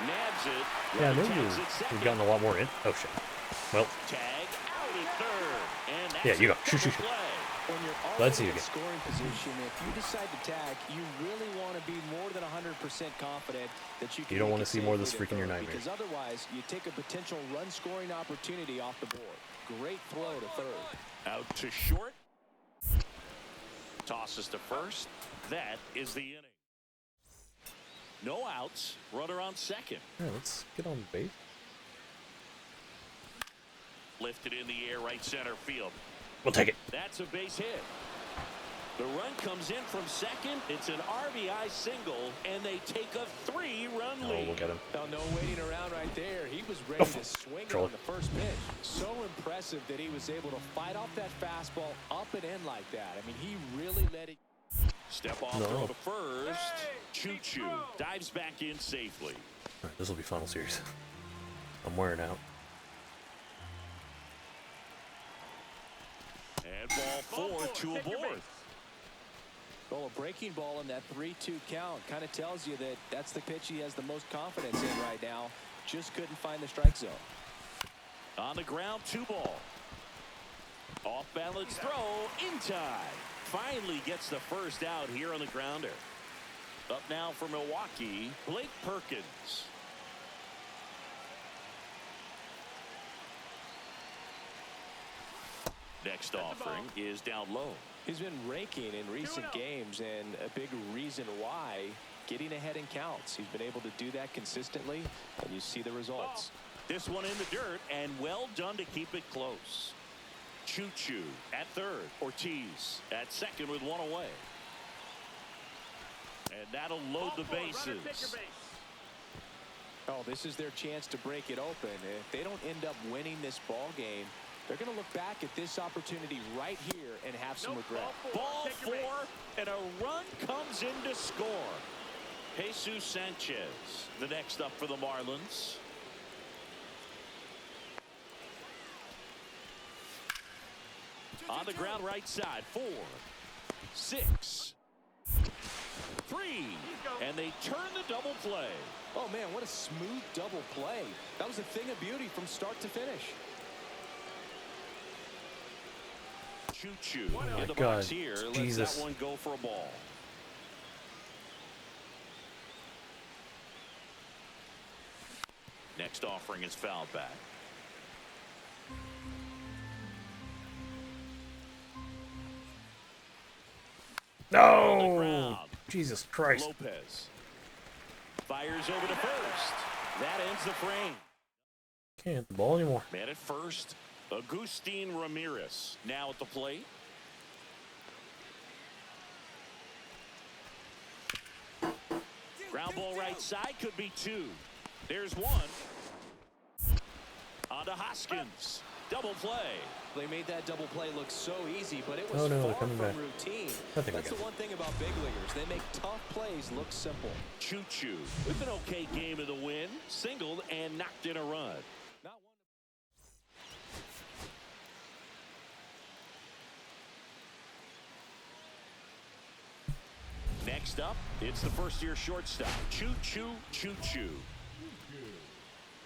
Nabs it. yeah. Runner Maybe tags it we've second. gotten a lot more in. Oh shit. Well, Tag out at third. And that's yeah, you go. a Shoot, shoot, double shoot. play. When you're Let's already see you in again. scoring position, if you decide to tag, you really want to be more than 100% confident that you can. You don't want wanna to see more of this freaking your nightmare. Because otherwise, you take a potential run-scoring opportunity off the board. Great throw to third. Out to short. Tosses to first. That is the inning. No outs. Runner on second. yeah, let's get on base. Lifted in the air, right center field. We'll take it. That's a base hit. The run comes in from second. It's an RBI single, and they take a 3-run Oh, lead. we'll get him. Now, no waiting around right there. He was ready to swing it Troll. on the first pitch. So impressive that he was able to fight off that fastball up and in like that. I mean, he really let it. Step off, No. throw to first. Choo-choo. Dives back in safely. All right, this will be final series. I'm wearing out. Two aboard. Well, a breaking ball in that 3-2 count kind of tells you that that's the pitch he has the most confidence in right now. Just couldn't find the strike zone. On the ground, 2 ball. Off balance throw in time. Finally gets the first out here on the grounder. Up now for Milwaukee, Blake Perkins. Next offering is down low. He's been raking in recent games, and a big reason why, getting ahead in counts. He's been able to do that consistently, and you see the results. This one in the dirt, and well done to keep it close. Choo-choo at third. Ortiz at second with 1 away. And that'll load the bases. Oh, this is their chance to break it open. If they don't end up winning this ball game, they're going to look back at this opportunity right here and have some regret. Ball 4, and a run comes in to score. Jesus Sanchez, the next up for the Marlins. On the ground, right side, 4, 6, 3, and they turn the double play. Oh, man, what a smooth double play. That was a thing of beauty from start to finish. Choo-choo my in the God, box here. Lets Jesus. that one go for a ball. Next offering is fouled back. On the No! ground, Jesus Christ. Lopez fires over to first. That ends the frame. Can't hit the ball anymore. Man at first, Agustin Ramirez now at the plate. Ground ball right side, could be 2. There's 1. On to Hoskins. Double play. They made that double play look so easy, but it was Oh, no, they're far coming from back. routine. I think I That's got the one thing about big leaguers. They make tough plays look simple. Choo-choo with an okay game in the win. Singled and knocked in a run. Not one. Next up, it's the first-year shortstop. Choo-choo, choo-choo.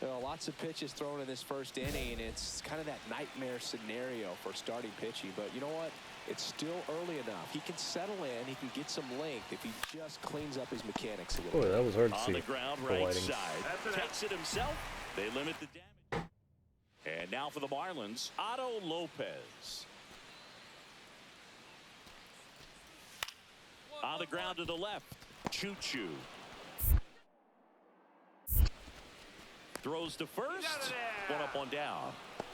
You know, lots of pitches thrown in this first inning. It's kind of that nightmare scenario for starting pitching. But you know what? It's still early enough. He can settle in. He can get some length if he just cleans up his mechanics a little Boy, bit. that was hard to On see. the ground, the right lighting. side. Takes it himself. They limit the damage. And now for the Marlins, Otto Lopez. On the ground to the left. Choo-choo. Throws to first. 1 up, 1 down.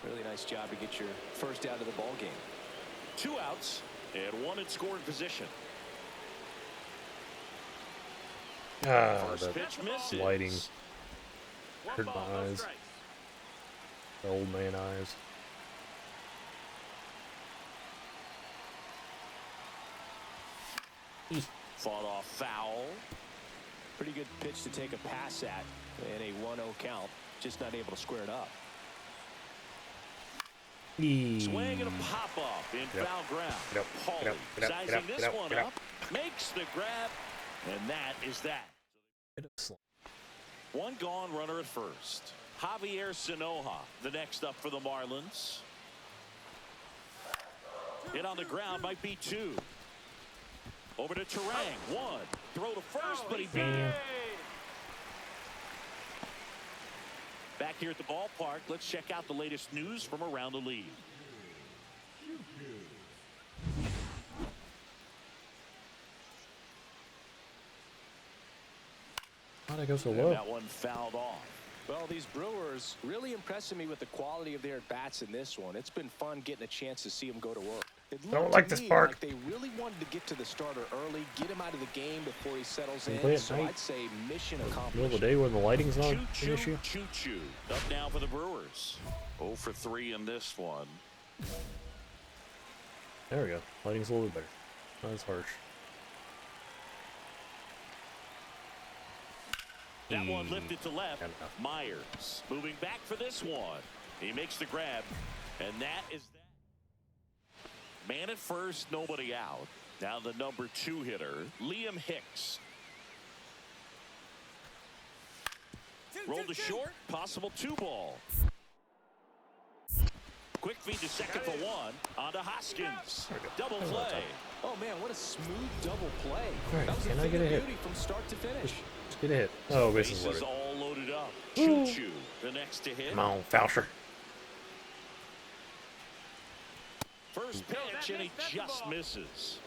Really nice job to get your first out of the ball game. 2 outs and 1 in scoring position. Ah, First that pitch misses. lighting hurt my eyes. The old man eyes. Fought off foul. Pretty good pitch to take a pass at in a 1-0 count. Just not able to square it up. Swing and a pop-up in foul ground. Pauly sizing this one up. Makes the grab. And that is that. 1 gone, runner at first. Javier Sanoja, the next up for the Marlins. Hit on the ground, might be 2. Over to Terang. 1. Throw to first, but he beat it. Back here at the ballpark, let's check out the latest news from around the league. How'd I go so And low? that one fouled off. Well, these Brewers really impressing me with the quality of their bats in this one. It's been fun getting a chance to see them go to work. It Don't looked like to this me part. like they really wanted to get to the starter early, get him out of the game before he settles Can you play in. at So night? I'd say mission Middle of accomplished. the day when the lighting's not an Choo-choo, issue. choo-choo. Up now for the Brewers. 0 for 3 in this one. There we go. Lighting's a little bit better. Not as harsh. That one lifted to left. Got enough. Myers moving back for this one. He makes the grab, and that is that. Man at first, nobody out. Now the number 2 hitter, Liam Hicks. Roll to short, possible 2-ball. Quick feed to second for 1. On to Hoskins. Double play. Oh man, what a smooth double play. Alright, That was can I thing get a of hit? beauty from start to finish. Just get a hit. Oh, bases Bases loaded. all loaded up. Choo-choo, the next to hit. Come on, Foucher. First pitch, and he just misses.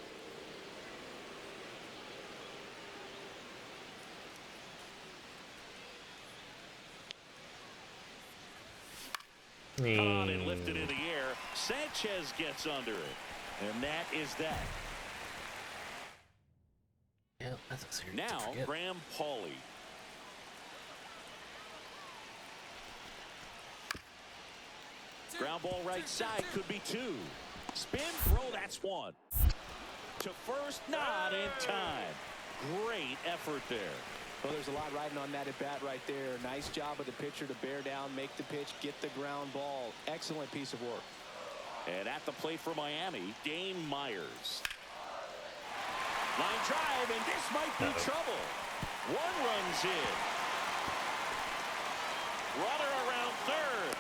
Caught and lifted in the air. Sanchez gets under it. And that is that. Yeah, that's a serious Now, Graham Pauley. Ground ball right side, could be 2. Spin, throw, that's 1. To first, not in time. Great effort there. Well, there's a lot riding on that at bat right there. Nice job of the pitcher to bear down, make the pitch, get the ground ball. Excellent piece of work. And at the plate for Miami, Dane Myers. Line drive, and this might be trouble. 1 runs in. Runner around third.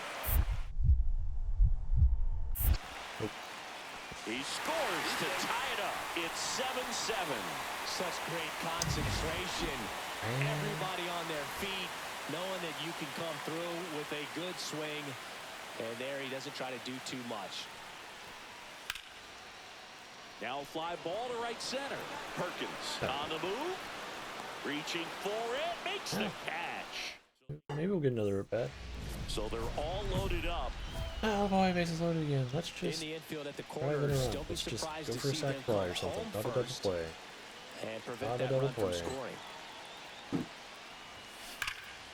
He scores to tie it up. It's 7-7. Such great concentration. Everybody on their feet, knowing that you can come through with a good swing. And there he doesn't try to do too much. Now a fly ball to right center. Perkins on the move. Reaching for it. Makes the catch. Maybe we'll get another at bat. So they're all loaded up. Oh boy, bases loaded again. Let's In just the infield at the drive it corners, around. don't be Let's just surprised go to for a see them sac fly come or something. home Not a double first play. and prevent Not a that double run from play. scoring.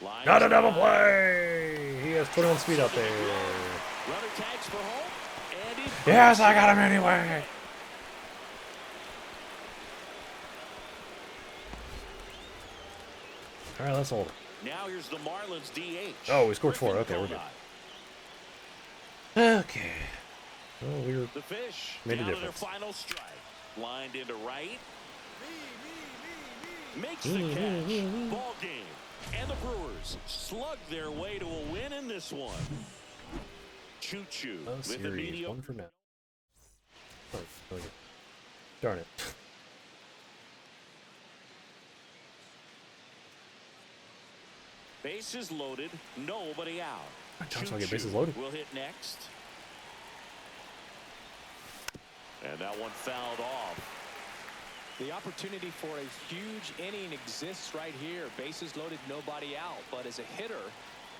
Line Not a double drive. play! He has 21 speed out there. Runner tags for home. And he Yes, I got him anyway! Alright, let's hold it. Now here's the Marlins DH. Oh, we scored 4. Griffin Okay, we're good. Conrad. Okay. Well, we were... The Fish Made a down to their difference. final strike. Lined into right. Makes the catch. Ball game. And the Brewers slug their way to a win in this one. Choo-choo Oh, with a series. mediocre. 1 for now. Oh, okay. Darn it. Bases loaded, nobody out. Johnson will get Choo-choo bases loaded. will hit next. And that one fouled off. The opportunity for a huge inning exists right here. Bases loaded, nobody out. But as a hitter,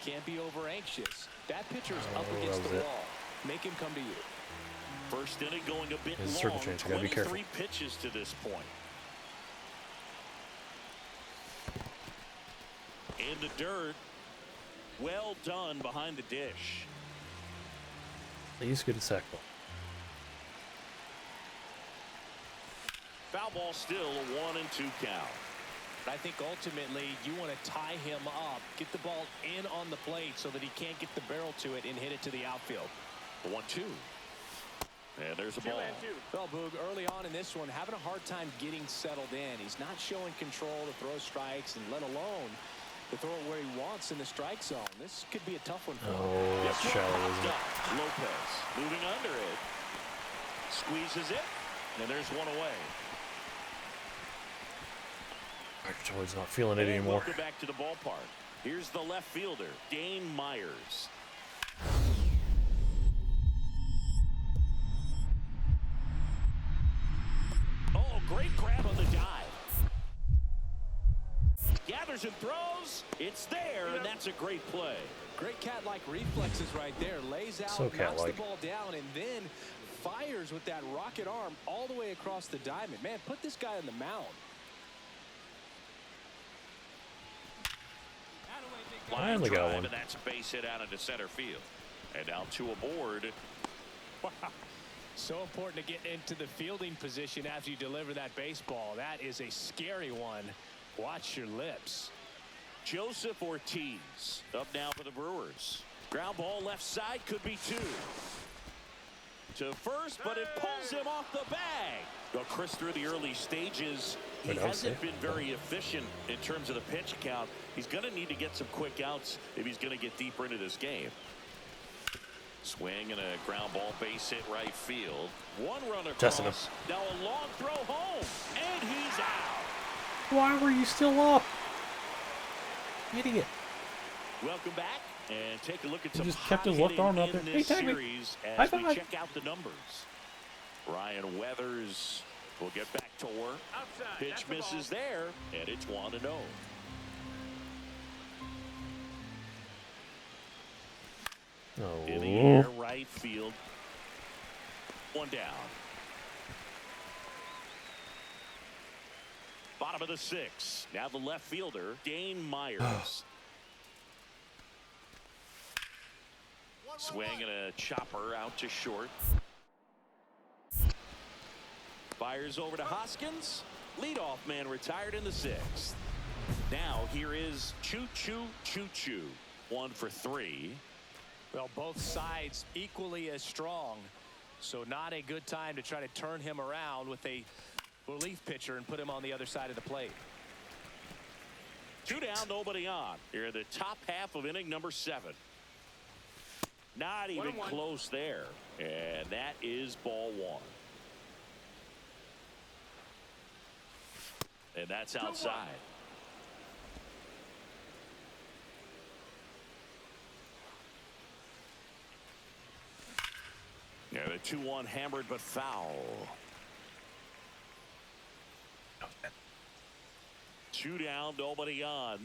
can't be over anxious. That pitcher's up against that the was it. wall. Make him come to you. First inning going a bit There's a long. circle change. I gotta be careful. 23 pitches to this point. In the dirt. Well done behind the dish. He's good at sac ball. Foul ball still a 1-2 count. I think ultimately you want to tie him up, get the ball in on the plate so that he can't get the barrel to it and hit it to the outfield. 1-2. And there's a ball. Well, Boog, early on in this one, having a hard time getting settled in. He's not showing control to throw strikes and let alone to throw it where he wants in the strike zone. This could be a tough one for him. Oh, that's This one shallow, popped isn't it? up. Lopez moving under it. Squeezes it. And there's one away. Toyd's not feeling it And anymore. welcome back to the ballpark. Here's the left fielder, Dane Myers. Oh, great grab on the dive. Gathers and throws. It's there, and that's a great play. Great cat-like reflexes right there. Lays out, So knocks cat-like. the ball down, and then fires with that rocket arm all the way across the diamond. Man, put this guy on the mound. Finally got Drive, one. and that's a base hit out into center field. And now 2 aboard. Wow. So important to get into the fielding position as you deliver that baseball. That is a scary one. Watch your lips. Joseph Ortiz up now for the Brewers. Ground ball left side, could be 2. To first, but it pulls him off the bag. Well, Chris, through the early stages, he hasn't been very efficient in terms of the pitch count. He's going to need to get some quick outs if he's going to get deeper into this game. Swing and a ground ball, base hit right field. One run across. Now a long throw home, and he's out. Why were you still up? Idiot. Welcome back, and take a look at some just kept his left arm out there. this series as we check out the numbers. Ryan Weathers will get back to work. Outside. Pitch misses there, and it's 1-0. Oh. In the air, right field. One down. Bottom of the 6th. Now the left fielder, Dane Myers. Swing and a chopper out to short. Fires over to Hoskins. Leadoff man retired in the 6th. Now here is Choo Choo. 1 for 3. Well, both sides equally as strong. So not a good time to try to turn him around with a relief pitcher and put him on the other side of the plate. 2 down, nobody on. Here in the top half of inning number 7. Not even close there. And that is ball 1. And that's outside. Yeah, the 2-1 hammered but foul. 2 down, nobody on.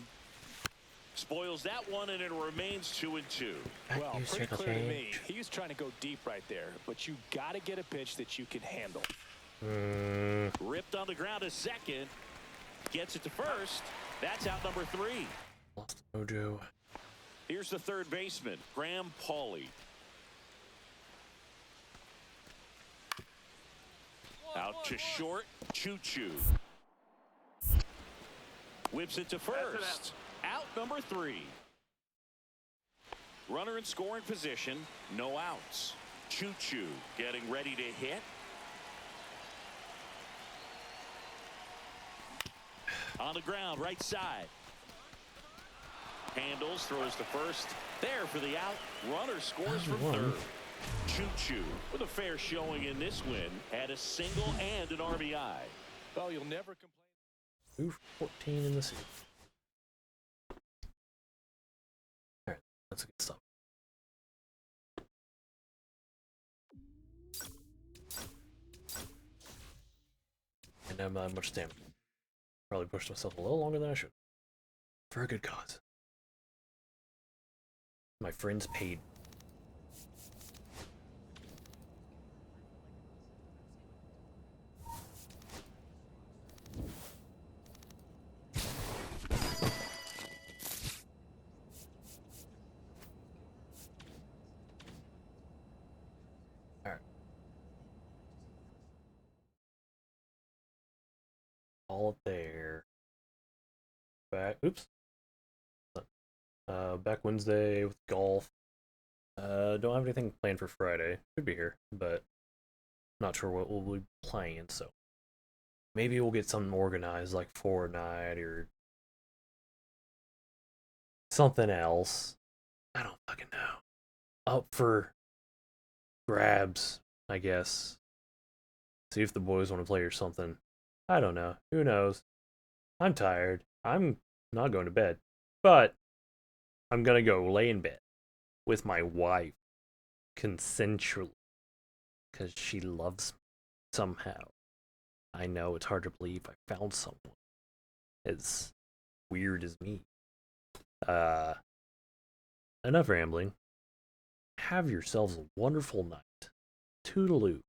Spoils that one, and it remains 2-2. Well, pretty clear to me. He was trying to go deep right there, but you got to get a pitch that you can handle. Ripped on the ground to second. Gets it to first. That's out number 3. Lost the mojo. Here's the third baseman, Graham Pauley. Out to short, Choo Choo. Whips it to first. Out number 3. Runner in scoring position, no outs. Choo Choo getting ready to hit. On the ground, right side. Handles, throws to first. There for the out. Runner scores from third. Choo Choo, with a fair showing in this win, had a single and an RBI. Well, you'll never complain. 2 for 14 in the season. Alright, that's a good stuff. And I'm not much stamina. Probably pushed myself a little longer than I should. For a good cause. My friends paid. Alright. All there. Back. Oops. Back Wednesday with golf. Don't have anything planned for Friday. Should be here, but not sure what we'll be playing, so maybe we'll get something organized like Fortnite or something else. I don't fucking know. Up for grabs, I guess. See if the boys want to play or something. I don't know. Who knows? I'm tired. I'm not going to bed. But I'm gonna go lay in bed with my wife consensually because she loves me somehow. I know it's hard to believe I found someone as weird as me. Enough rambling. Have yourselves a wonderful night. Toodaloo.